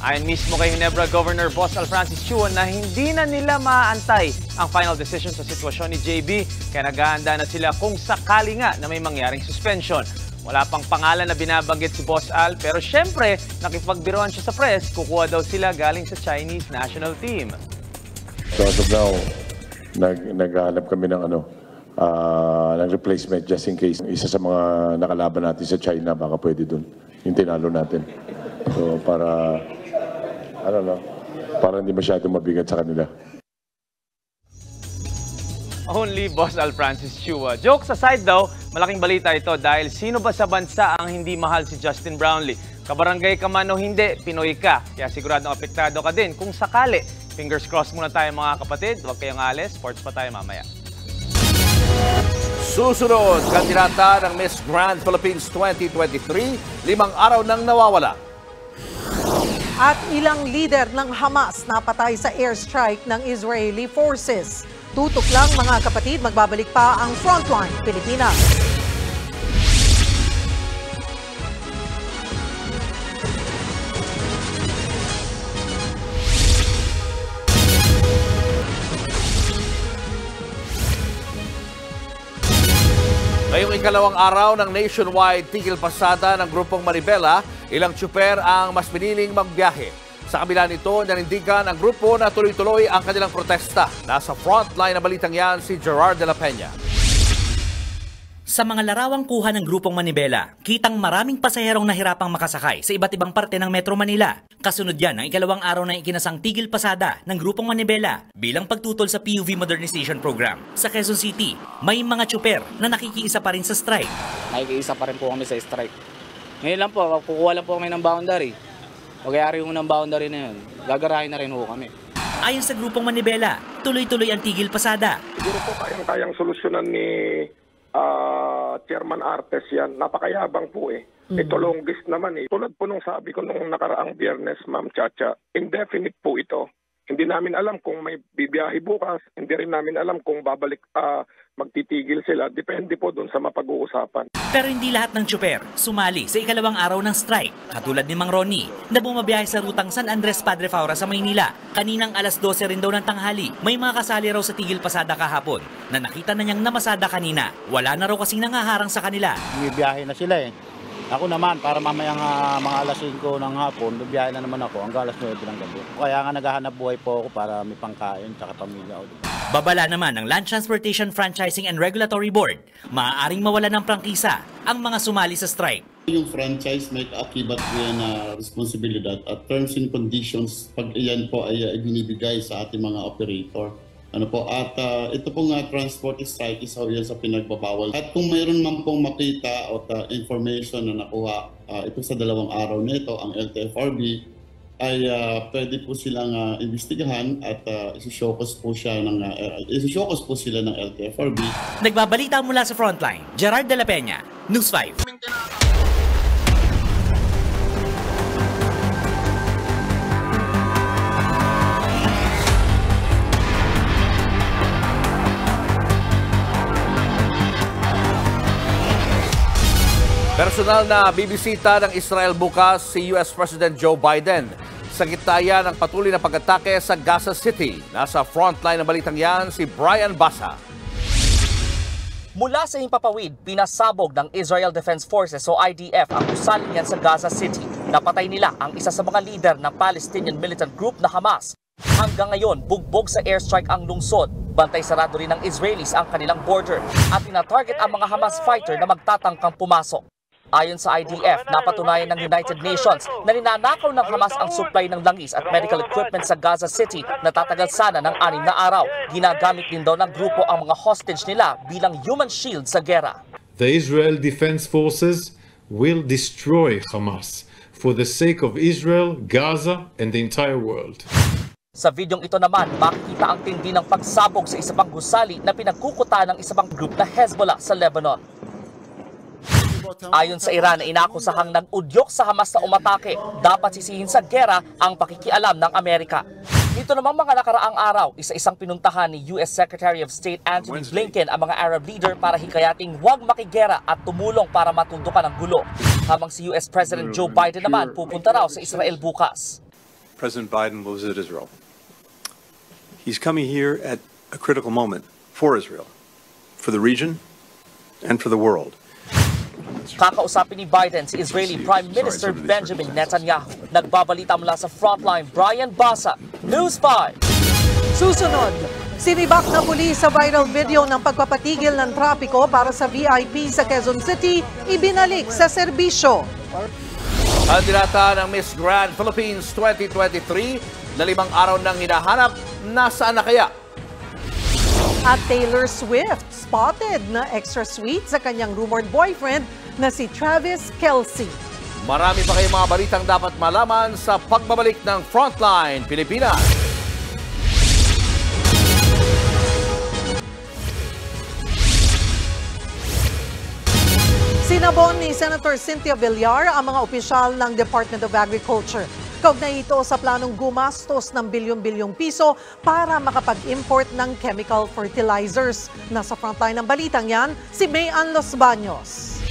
Ayon mismo kay Ginebra Governor Boss Alfrancis Chuon na hindi na nila maaantay ang final decision sa sitwasyon ni JB kaya naghahanda na sila kung sakali nga na may mangyaring suspension. Wala pang pangalan na binabanggit si Boss Al, pero syempre, nakipagbiruan siya sa press, kukuha daw sila galing sa Chinese national team. So as of now, naghahanap kami ng ng replacement just in case. Isa sa mga nakalaban natin sa China, baka pwede dun. Yung tinalo natin. So para hindi masyadong mabigat sa kanila. Only Boss Al Francis Chua. Jokes aside daw, malaking balita ito dahil sino ba sa bansa ang hindi mahal si Justin Brownlee? Kabarangay ka man o hindi, Pinoy ka. Kaya siguradong apektado ka din kung sakali. Fingers crossed muna tayo mga kapatid. Huwag kayong alis. Sports pa tayo mamaya. Susunod, kandidata ng Miss Grand Philippines 2023, 5 araw nang nawawala. At ilang leader ng Hamas napatay sa airstrike ng Israeli forces. Tutok lang mga kapatid, magbabalik pa ang Frontline Pilipinas. Ngayong ikalawang araw ng nationwide tigil pasada ng grupong Manibela, ilang tsuper ang mas piniling magbiyahe. Sa kabila nito, nanindigan ang grupo na tuloy-tuloy ang kanilang protesta. Nasa frontline na balitang yan si Gerard de la Peña. Sa mga larawang kuha ng grupong Manibela, kitang maraming pasaherong nahirapang makasakay sa iba't ibang parte ng Metro Manila. Kasunod yan ang ikalawang araw na ikinasang tigil pasada ng grupong Manibela bilang pagtutol sa PUV Modernization Program. Sa Quezon City, may mga tsuper na nakikiisa pa rin sa strike. Nakikiisa pa rin po kami sa strike. Ngayon lang po, kukuha lang po kami ng boundary. Magyari yung ng boundary na yun, gagarahin na rin ho kami. Ayon sa grupong Manibela, tuloy-tuloy ang tigil pasada. Siguro po kayang solusyonan ni Chairman Artes yan. Napakayabang po eh. Ito longest naman eh. Tulad po nung sabi ko nung nakaraang Biyernes, Ma'am Chacha, indefinite po ito. Hindi namin alam kung may bibiyahe bukas. Hindi rin namin alam kung babalik, magtitigil sila. Depende po dun sa mapag-uusapan. Pero hindi lahat ng tsuper sumali sa ikalawang araw ng strike. Katulad ni Mang Ronnie na bumabiyahe sa rutang San Andres Padre Faura sa Maynila. Kaninang alas 12 rin daw ng tanghali, may mga kasali raw sa tigil pasada kahapon na nakita na niyang namasada kanina. Wala na raw kasing nangaharang sa kanila. Bibiyahe na sila eh. Ako naman, para mamayang mga alas 5 ng hapon, bibiyahe na naman ako hanggang alas 9 ng gabi. Kaya nga naghahanap buhay po ako para may pangkain tsaka pamilya. Babala naman ng Land Transportation Franchising and Regulatory Board, maaaring mawala ng prangkisa ang mga sumali sa strike. Yung franchise may kaakibat po yan na responsibilidad at terms and conditions pag iyan po ay binibigay sa ating mga operator. Ito pong transport strike, isa yan sa pinagbabawal. At kung mayroon man pong makita o information na nakuha ito sa 2 araw nito, ang LTFRB, ay pwede po silang imbestigahan at isi-showcase po sila ng LTFRB. Nagbabalita mula sa Frontline, Gerard de la Peña, News 5. Personal na bibisita ng Israel bukas si US President Joe Biden. Sa gitna yan ng patuloy na pag-atake sa Gaza City. Nasa frontline ng balitang yan si Brian Basa. Mula sa himpapawid, pinasabog ng Israel Defense Forces o IDF ang gusali niyan sa Gaza City. Napatay nila ang isa sa mga leader ng Palestinian militant group na Hamas. Hanggang ngayon, bugbog sa airstrike ang lungsod. Bantay sarado rin ng Israelis ang kanilang border at tinatarget ang mga Hamas fighter na magtatangkang pumasok. Ayon sa IDF, napatunayan ng United Nations na ninanakaw ng Hamas ang supply ng langis at medical equipment sa Gaza City na tatagal sana ng 6 na araw. Ginagamit din daw ng grupo ang mga hostage nila bilang human shield sa gera. The Israel Defense Forces will destroy Hamas for the sake of Israel, Gaza, and the entire world. Sa videong ito naman, makikita ang tindi ng pagsabog sa isa pang gusali na pinagkukutaan ng isa pang group na Hezbollah sa Lebanon. Ayon sa Iran, inakusahang nag-udyok sa Hamas na umatake. Dapat sisihin sa gera ang pakikialam ng Amerika. Dito namang mga nakaraang araw, isa-isang pinuntahan ni US Secretary of State Antony Blinken ang mga Arab leader para hikayating huwag makigera at tumulong para matundukan ang gulo. Habang si US President Joe Biden naman pupunta raw sa Israel bukas. President Biden will visit Israel. He's coming here at a critical moment for Israel, for the region, and for the world. Kakausapin ni Biden si Israeli Prime Minister Benjamin Netanyahu. Nagbabalita mula sa Frontline, Brian Basa, News 5. Susunod, sinibak na pulis sa viral video ng pagpapatigil ng trapiko para sa VIP sa Quezon City, ibinalik sa serbisyo. Kandidata ng Miss Grand Philippines 2023 na 5 araw nang hinahanap, nasaan na kaya? At Taylor Swift spotted na extra sweet sa kanyang rumored boyfriend na si Travis Kelce. Marami pa kayong mga balitang dapat malaman sa pagbabalik ng Frontline Pilipinas. Sinabon ni Senator Cynthia Villar ang mga opisyal ng Department of Agriculture. Kaugnay ito sa planong gumastos ng bilyon-bilyong piso para makapag-import ng chemical fertilizers. Nasa frontline ng balitang yan, si Mayan Los Baños.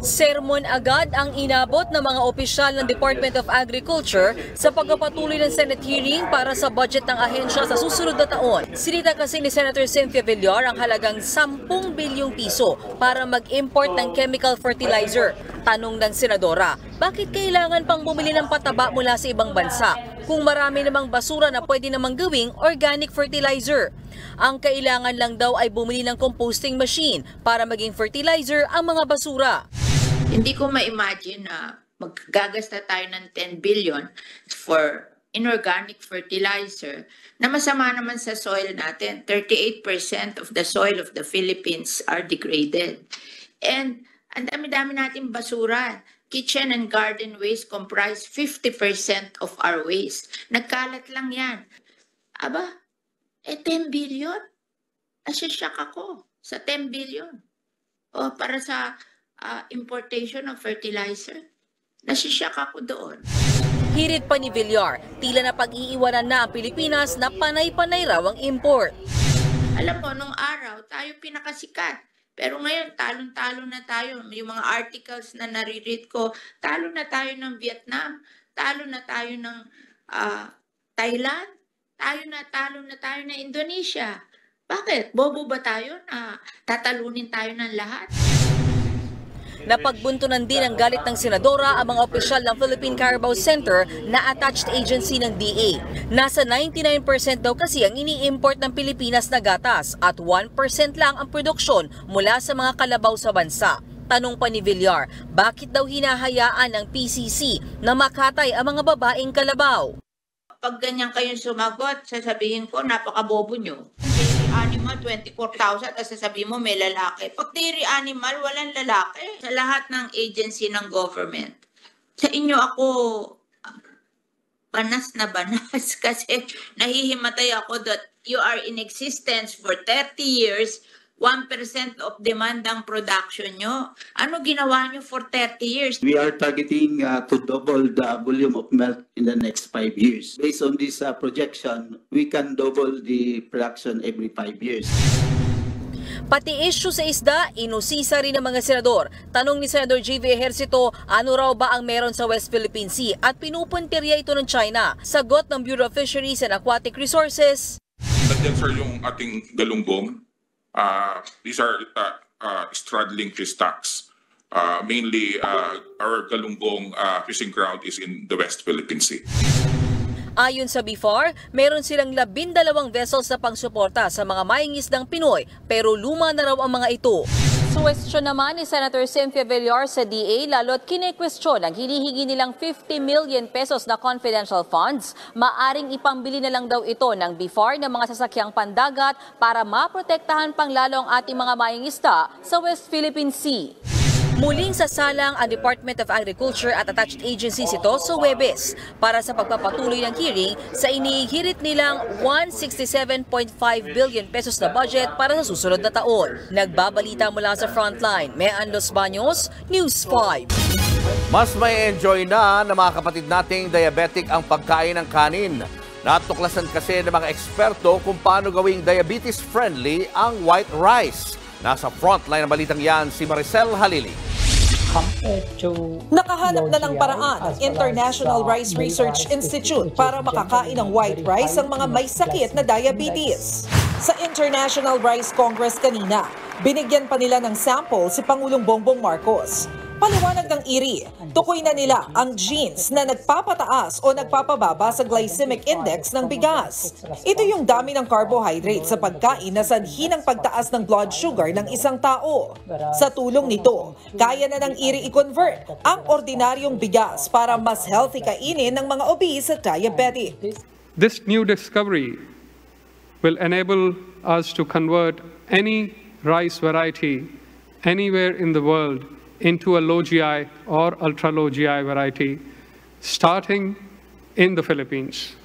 Sermon agad ang inabot ng mga opisyal ng Department of Agriculture sa pagpapatuloy ng Senate hearing para sa budget ng ahensya sa susunod na taon. Sinita kasi ni Senator Cynthia Villar ang halagang 10 bilyong piso para mag-import ng chemical fertilizer. Tanong ng senadora, bakit kailangan pang bumili ng pataba mula sa ibang bansa kung marami namang basura na pwede namang gawing organic fertilizer? Ang kailangan lang daw ay bumili ng composting machine para maging fertilizer ang mga basura. Hindi ko ma-imagine na maggagasta tayo ng 10 billion for inorganic fertilizer na masama naman sa soil natin. 38% of the soil of the Philippines are degraded. And ang dami-dami natin basura. Kitchen and garden waste comprise 50% of our waste. Nagkalat lang yan. Aba, 10 billion? Nasisyak ako sa 10 billion. O para sa importation of fertilizer. Nasisyak ako doon. Hirit pa ni Villar, tila na pag-iiwanan na ang Pilipinas na panay-panay raw ang import. Alam mo, nung araw, tayo pinakasikat. Pero ngayon, talon-talo na tayo. Yung mga articles na nare-read ko, talo na tayo ng Vietnam, talo na tayo ng Thailand, talo na tayo ng Indonesia. Bakit? Bobo ba tayo na tatalunin tayo ng lahat? Napagbuntunan din ang galit ng senadora ang mga opisyal ng Philippine Carabao Center na attached agency ng DA. Nasa 99% daw kasi ang ini-import ng Pilipinas na gatas at 1% lang ang produksyon mula sa mga kalabaw sa bansa. Tanong pa ni Villar, bakit daw hinahayaan ng PCC na makatay ang mga babaeng kalabaw? Pag ganyan kayong sumagot, sasabihin ko, napakabobo nyo. Animal, 24,000, at sasabihin mo may lalaki. Pag dairy animal, walang lalaki. Sa lahat ng agency ng government. Sa inyo ako, banas na banas kasi nahihimatay ako that you are in existence for 30 years, 1% of demand ang production nyo. Ano ginawa nyo for 30 years? We are targeting to double the volume of milk in the next 5 years. Based on this projection, we can double the production every 5 years. Pati issue sa isda, inusisa rin ng mga senador. Tanong ni Senador J.V. Ejercito, ano raw ba ang meron sa West Philippine Sea at pinupuntirya ito ng China? Sagot ng Bureau of Fisheries and Aquatic Resources. Nandiyan sir yung ating galunggong. These are straddling fish stocks. Mainly, our galunggong fishing ground is in the West Philippine Sea. Ayon sa BIFAR, meron silang 12 vessels na pangsuporta sa mga mangingisdang Pinoy, pero luma na raw ang mga ito. Suwestiyon naman ni Senator Cynthia Villar sa DA lalo't kine-question ang hinihingi nilang 50 million pesos na confidential funds. Maaring ipambili na lang daw ito ng BIFAR ng mga sasakyang pandagat para maprotektahan pang lalo ang ating mga mangingisda sa West Philippine Sea. Muling sasalang ang Department of Agriculture at attached agencies ito sa Huwebes para sa pagpapatuloy ng hearing sa inihirit nilang 167.5 billion pesos na budget para sa susunod na taon. Nagbabalita mula sa Frontline, Mayan Los Baños, News 5. Mas may enjoy na ng mga kapatid nating diabetic ang pagkain ng kanin. Natuklasan kasi ng mga eksperto kung paano gawing diabetes-friendly ang white rice. Nasa frontline ng balitang yan si Maricel Halili. Nakahanap na ng paraan ang International Rice Research Institute para makakain ng white rice ang mga may sakit na diabetes. Sa International Rice Congress kanina, Binigyan pa nila ng sample si Pangulong Bongbong Marcos. Paliwanag ng IRI, tukoy na nila ang genes na nagpapataas o nagpapababa sa glycemic index ng bigas. Ito yung dami ng carbohydrate sa pagkain na sanhi ng pagtaas ng blood sugar ng isang tao. Sa tulong nito, kaya na ng IRI i-convert ang ordinaryong bigas para mas healthy kainin ng mga obese at diabetic. This new discovery will enable us to convert any rice variety anywhere in the world into a low GI or ultra low GI variety starting in the Philippines.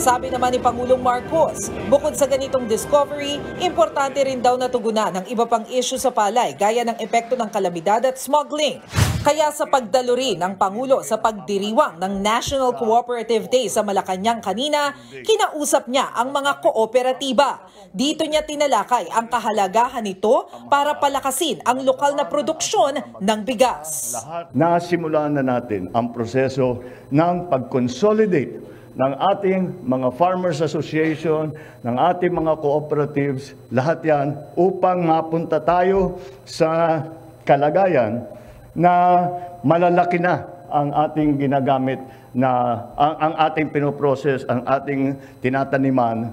Sabi naman ni Pangulong Marcos, bukod sa ganitong discovery, importante rin daw natugunan ng iba pang issue sa palay gaya ng epekto ng kalamidad at smuggling. Kaya sa pagdalo rin ng Pangulo sa pagdiriwang ng National Cooperative Day sa Malacanang kanina, kinausap niya ang mga kooperatiba. Dito niya tinalakay ang kahalagahan nito para palakasin ang lokal na produksyon ng bigas. Nasimulan na natin ang proseso ng pag-consolidate ng ating mga Farmers Association, ng ating mga cooperatives, lahat yan upang mapunta tayo sa kalagayan na malalaki na ang ating ginagamit na ang ating pinoprocess, ang ating tinataniman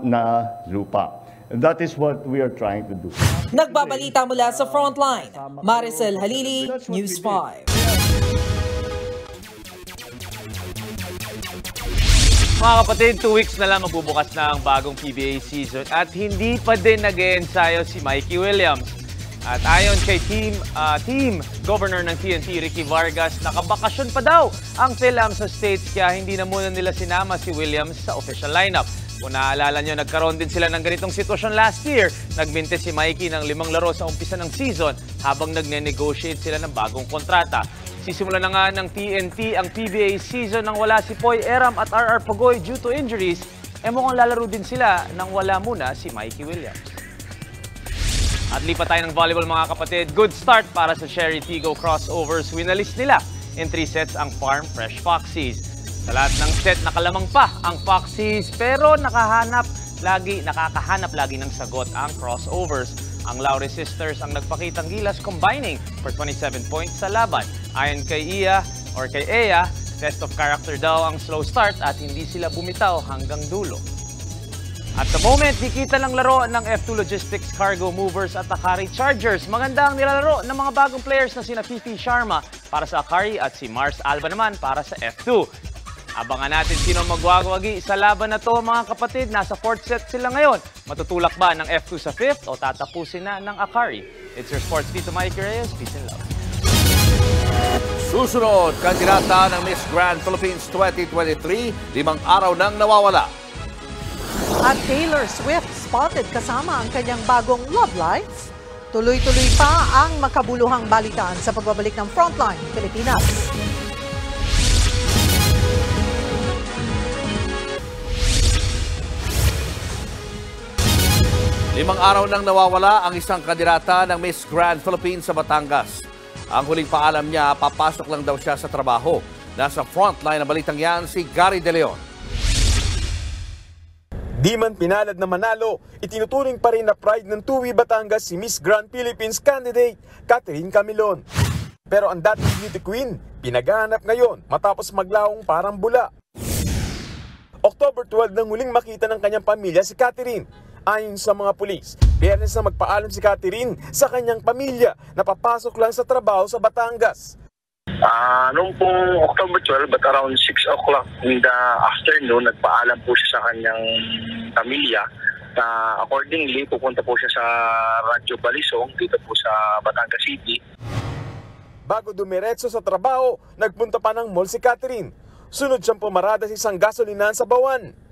na lupa. That is what we are trying to do. Nagbabalita mula sa Frontline, Maricel Halili, News 5. Mga kapatid, 2 weeks na lang magbubukas na ang bagong PBA season at hindi pa din nag-e-ensayo si Mikey Williams. At ayon kay Team Governor ng TNT, Ricky Vargas, nakabakasyon pa daw ang PhilAm sa States kaya hindi na muna nila sinama si Williams sa official lineup. Kung naaalala nyo, nagkaroon din sila ng ganitong sitwasyon last year. Nagbinte si Mikey ng 5 laro sa umpisa ng season habang nagne-negotiate sila ng bagong kontrata. Sisimula na nga ng TNT ang PBA season nang wala si Poy Eram at RR Pagoy due to injuries. Mukhang lalaro din sila nang wala muna si Mikey Williams. At lipat tayo ng volleyball mga kapatid. Good start para sa Cherry Tigo crossovers. Winalis nila in 3 sets ang Farm Fresh Foxies. Sa lahat ng set nakalamang pa ang Foxies pero nakakahanap lagi ng sagot ang crossovers. Ang Laure Sisters ang nagpakitang gilas combining for 27 points sa laban. Ayon kay Ea, test of character daw ang slow start at hindi sila bumitaw hanggang dulo. At the moment, dikita ng laro ng F2 Logistics Cargo Movers at Akari Chargers. Maganda ang nilalaro ng mga bagong players na sina Fifi Sharma para sa Akari at si Mars Alba naman para sa F2. Abangan natin sino magwawagi sa laban na to mga kapatid. Nasa 4th set sila ngayon. Matutulak ba ng F2 sa 5th o tatapusin na ng Akari? It's your sports dito, Mikey Reyes. Peace and love. Susunod, kandidata ng Miss Grand Philippines 2023, 5 araw nang nawawala. At Taylor Swift spotted kasama ang kanyang bagong love life. Tuloy-tuloy pa ang makabuluhang balitaan sa pagbabalik ng Frontline Pilipinas. Limang araw nang nawawala ang isang kandidata ng Miss Grand Philippines sa Batangas. Ang huling paalam niya, papasok lang daw siya sa trabaho. Nasa frontline ng balitang yan si Gary De Leon. Di man pinalad na manalo, itinuturing pa rin na pride ng Tuwi Batangas si Miss Grand Philippines candidate Catherine Camilon. Pero ang dating beauty queen, pinaghahanap ngayon matapos maglawong parang bula. October 12 nang huling makita ng kanyang pamilya si Catherine. Ayon sa mga pulis, Biyernes na magpaalam si Catherine sa kanyang pamilya na papasok lang sa trabaho sa Batangas. Noong pong October 12 at around 6 o'clock in the afternoon, nagpaalam po siya sa kanyang pamilya na accordingly pupunta po siya sa Radyo Balisong dito po sa Batangas City. Bago dumiretso sa trabaho, nagpunta pa ng mall si Catherine. Sunod siyang pumarada sa isang gasolinahan sa Bawan.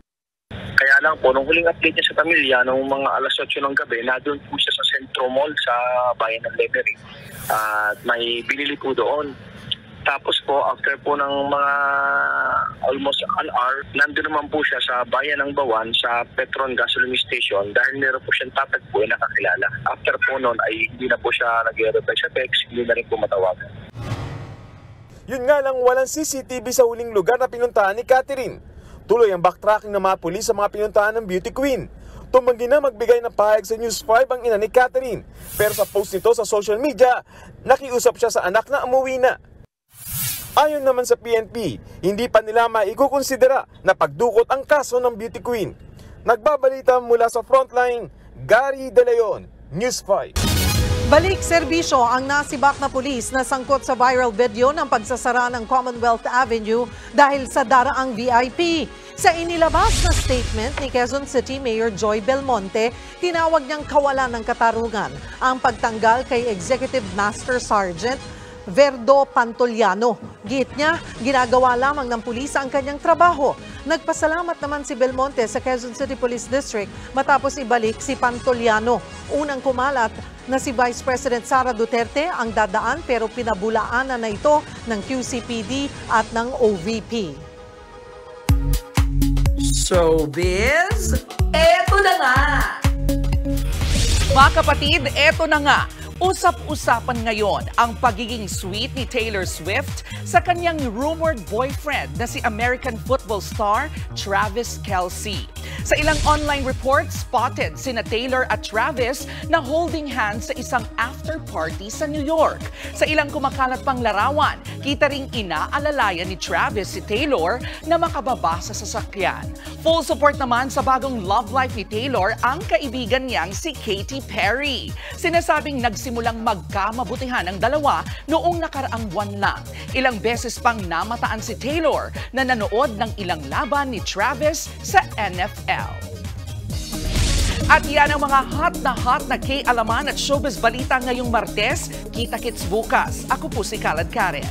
Kaya lang po, nung huling update niya sa pamilya, nung mga alas 8 ng gabi, nandun po siya sa Centro Mall sa bayan ng Lemery. At may binili po doon. Tapos po, after po ng mga almost an hour, nandun naman po siya sa bayan ng Bawan sa Petron Gasoline Station dahil meron po siyang tatagpo na nakakilala. After po noon ay hindi na po siya nag-reply sa text, hindi na rin po matawagan. Yun nga lang walang CCTV sa huling lugar na pinuntahan ni Catherine. Tuloy ang backtracking ng mga pulis sa mga pinuntahan ng beauty queen. tumanggi na magbigay ng pahayag sa News 5 ang ina ni Catherine. Pero sa post nito sa social media, nakiusap siya sa anak na umuwi na. Ayon naman sa PNP, hindi pa nila maikukonsidera na pagdukot ang kaso ng beauty queen. Nagbabalita mula sa Frontline, Gary De Leon, News 5. Balik serbisyo ang nasibak na pulis na sangkot sa viral video ng pagsasara ng Commonwealth Avenue dahil sa daraang VIP. Sa inilabas na statement ni Quezon City Mayor Joy Belmonte, tinawag niyang kawalan ng katarungan ang pagtanggal kay Executive Master Sergeant Verdo Pantoliano. Git niya, ginagawa lamang ng pulis ang kanyang trabaho. Nagpasalamat naman si Belmonte sa Quezon City Police District matapos ibalik si Pantoliano. Unang kumalat na si Vice President Sara Duterte ang dadaan pero pinabulaanan na ito ng QCPD at ng OVP. Showbiz, eto na nga! Mga kapatid, eto na nga. Usap-usapan ngayon ang pagiging sweet ni Taylor Swift sa kanyang rumored boyfriend na si American football star Travis Kelce. Sa ilang online reports, spotted sina Taylor at Travis na holding hands sa isang after party sa New York. Sa ilang kumakalat pang larawan, kita ring inaalalayan ni Travis si Taylor na makababa sa sasakyan. Full support naman sa bagong love life ni Taylor ang kaibigan niyang si Katy Perry. Sinasabing nagsimulang magkamabutihan ang dalawa noong nakaraang buwan lang. Ilang beses pang namataan si Taylor na nanood ng ilang laban ni Travis sa NFL. At yan ang mga hot na K-alaman at showbiz balita ngayong Martes. Kita-kits bukas. Ako po si Kalad Karen.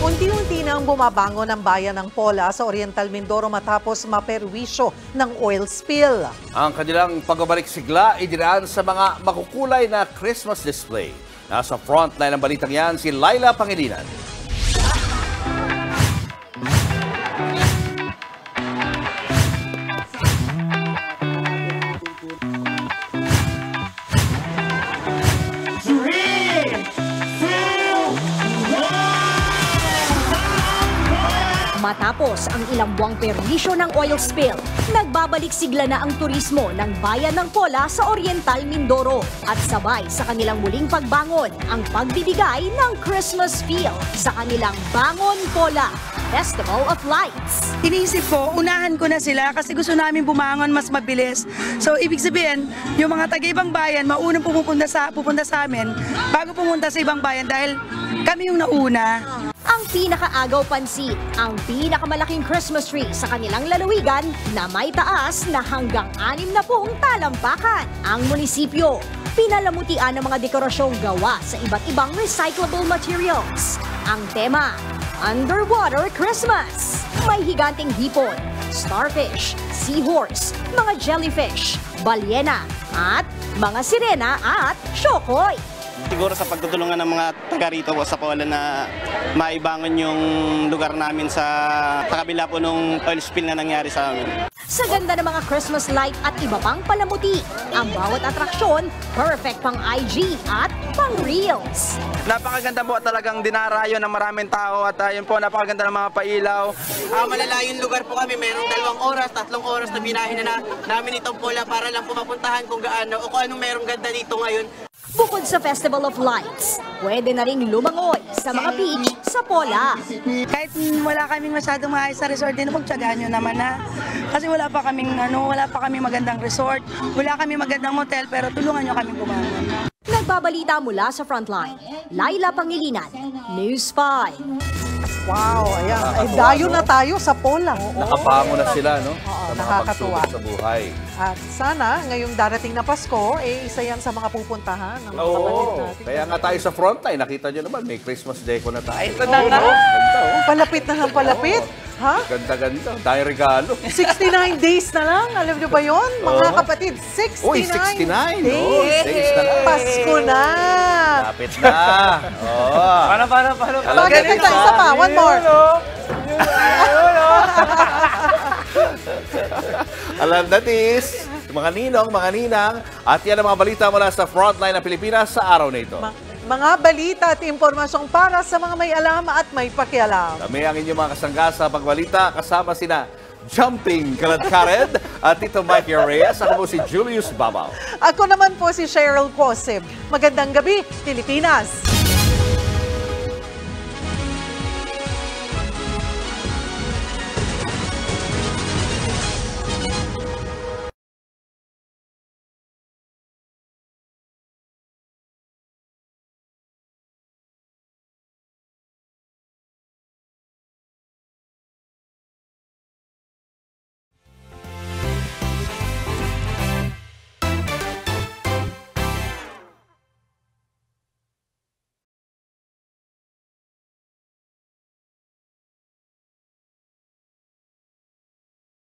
Unti-unti nang bumabangon ang bayan ng Pola sa Oriental Mindoro matapos maperwisyo ng oil spill. Ang kanilang pagbabalik sigla idinaan sa mga makukulay na Christmas display. Nasa frontline ng balitang yan si Laila Pangilinan. Matapos ang ilang buwang perwisyo ng oil spill, nagbabalik sigla na ang turismo ng bayan ng Pola sa Oriental Mindoro at sabay sa kanilang muling pagbangon ang pagbibigay ng Christmas feel sa kanilang Bangon Pola Festival of Lights. Iniisip ko, unahan ko na sila kasi gusto namin bumangon mas mabilis. So ibig sabihin, yung mga taga-ibang bayan maunang pupunta sa amin bago pumunta sa ibang bayan dahil kami yung nauna. Ang pinakaagaw pansin, ang pinakamalaking Christmas tree sa kanilang lalawigan na may taas na hanggang 60 talampakan. Ang munisipyo, pinalamutian ng mga dekorasyong gawa sa iba't ibang recyclable materials. Ang tema, Underwater Christmas. May higanting hipon, starfish, seahorse, mga jellyfish, balyena, at mga sirena at syokoy. Siguro sa pagtutulungan ng mga taga rito po sa Pola na maibangon yung lugar namin sa kabila po nung oil spill na nangyari sa amin. Sa ganda ng mga Christmas light at iba pang palamuti, ang bawat atraksyon, perfect pang IG at pang Reels. Napakaganda po talagang dinarayo ng maraming tao at yun po napakaganda ng mga pailaw. Malalayong lugar po kami, mayroong 2 oras, 3 oras na binahin na namin itong Pola para lang po mapuntahan kung gaano o kung anong mayroong ganda dito ngayon. Bukod sa Festival of Lights, pwede na ring lumangoy sa mga beach sa Pola. Kahit wala kaming masyadong maayos sa resort din, pagtsagaan nyo naman na. Kasi wala pa kaming magandang resort, wala kaming magandang motel, pero tulungan nyo kaming bumangon. Nagbabalita mula sa Frontline, Laila Pangilinan, News 5. Wow, ayan. Ay, dayo na tayo sa Pola. Nakapango na sila, no? Oo, sa mga nakakatuwa. pagsubok sa buhay. At sana, ngayong darating na Pasko, isa yan sa mga pupuntahan ng mga kapatid natin. Kaya nga tayo sa frontline, nakita nyo naman, may Christmas deco na tayo. Ito na nga. Palapit na ng palapit. Ha? Ganda-ganda. Tayong regalo. 69 days na lang. Alam nyo ba yun? Mga kapatid, 69 Uy, 69. days. Days na lang. Pasko na. Lapit na. Paano? Bakit ito? Isa pa. One more. Alam natis, mga ninong, mga ninang, at yan ang mga balita mula sa frontline ng Pilipinas sa araw na ito. Mga balita at impormasyong para sa mga may alam at may pakialam. Kami ang inyong mga kasangga sa pagbalita, kasama sina Jumping Kaladkared at Tito Mikey Reyes. Ako po si Julius Babaw. Ako naman po si Cheryl Cosib. Magandang gabi, Pilipinas!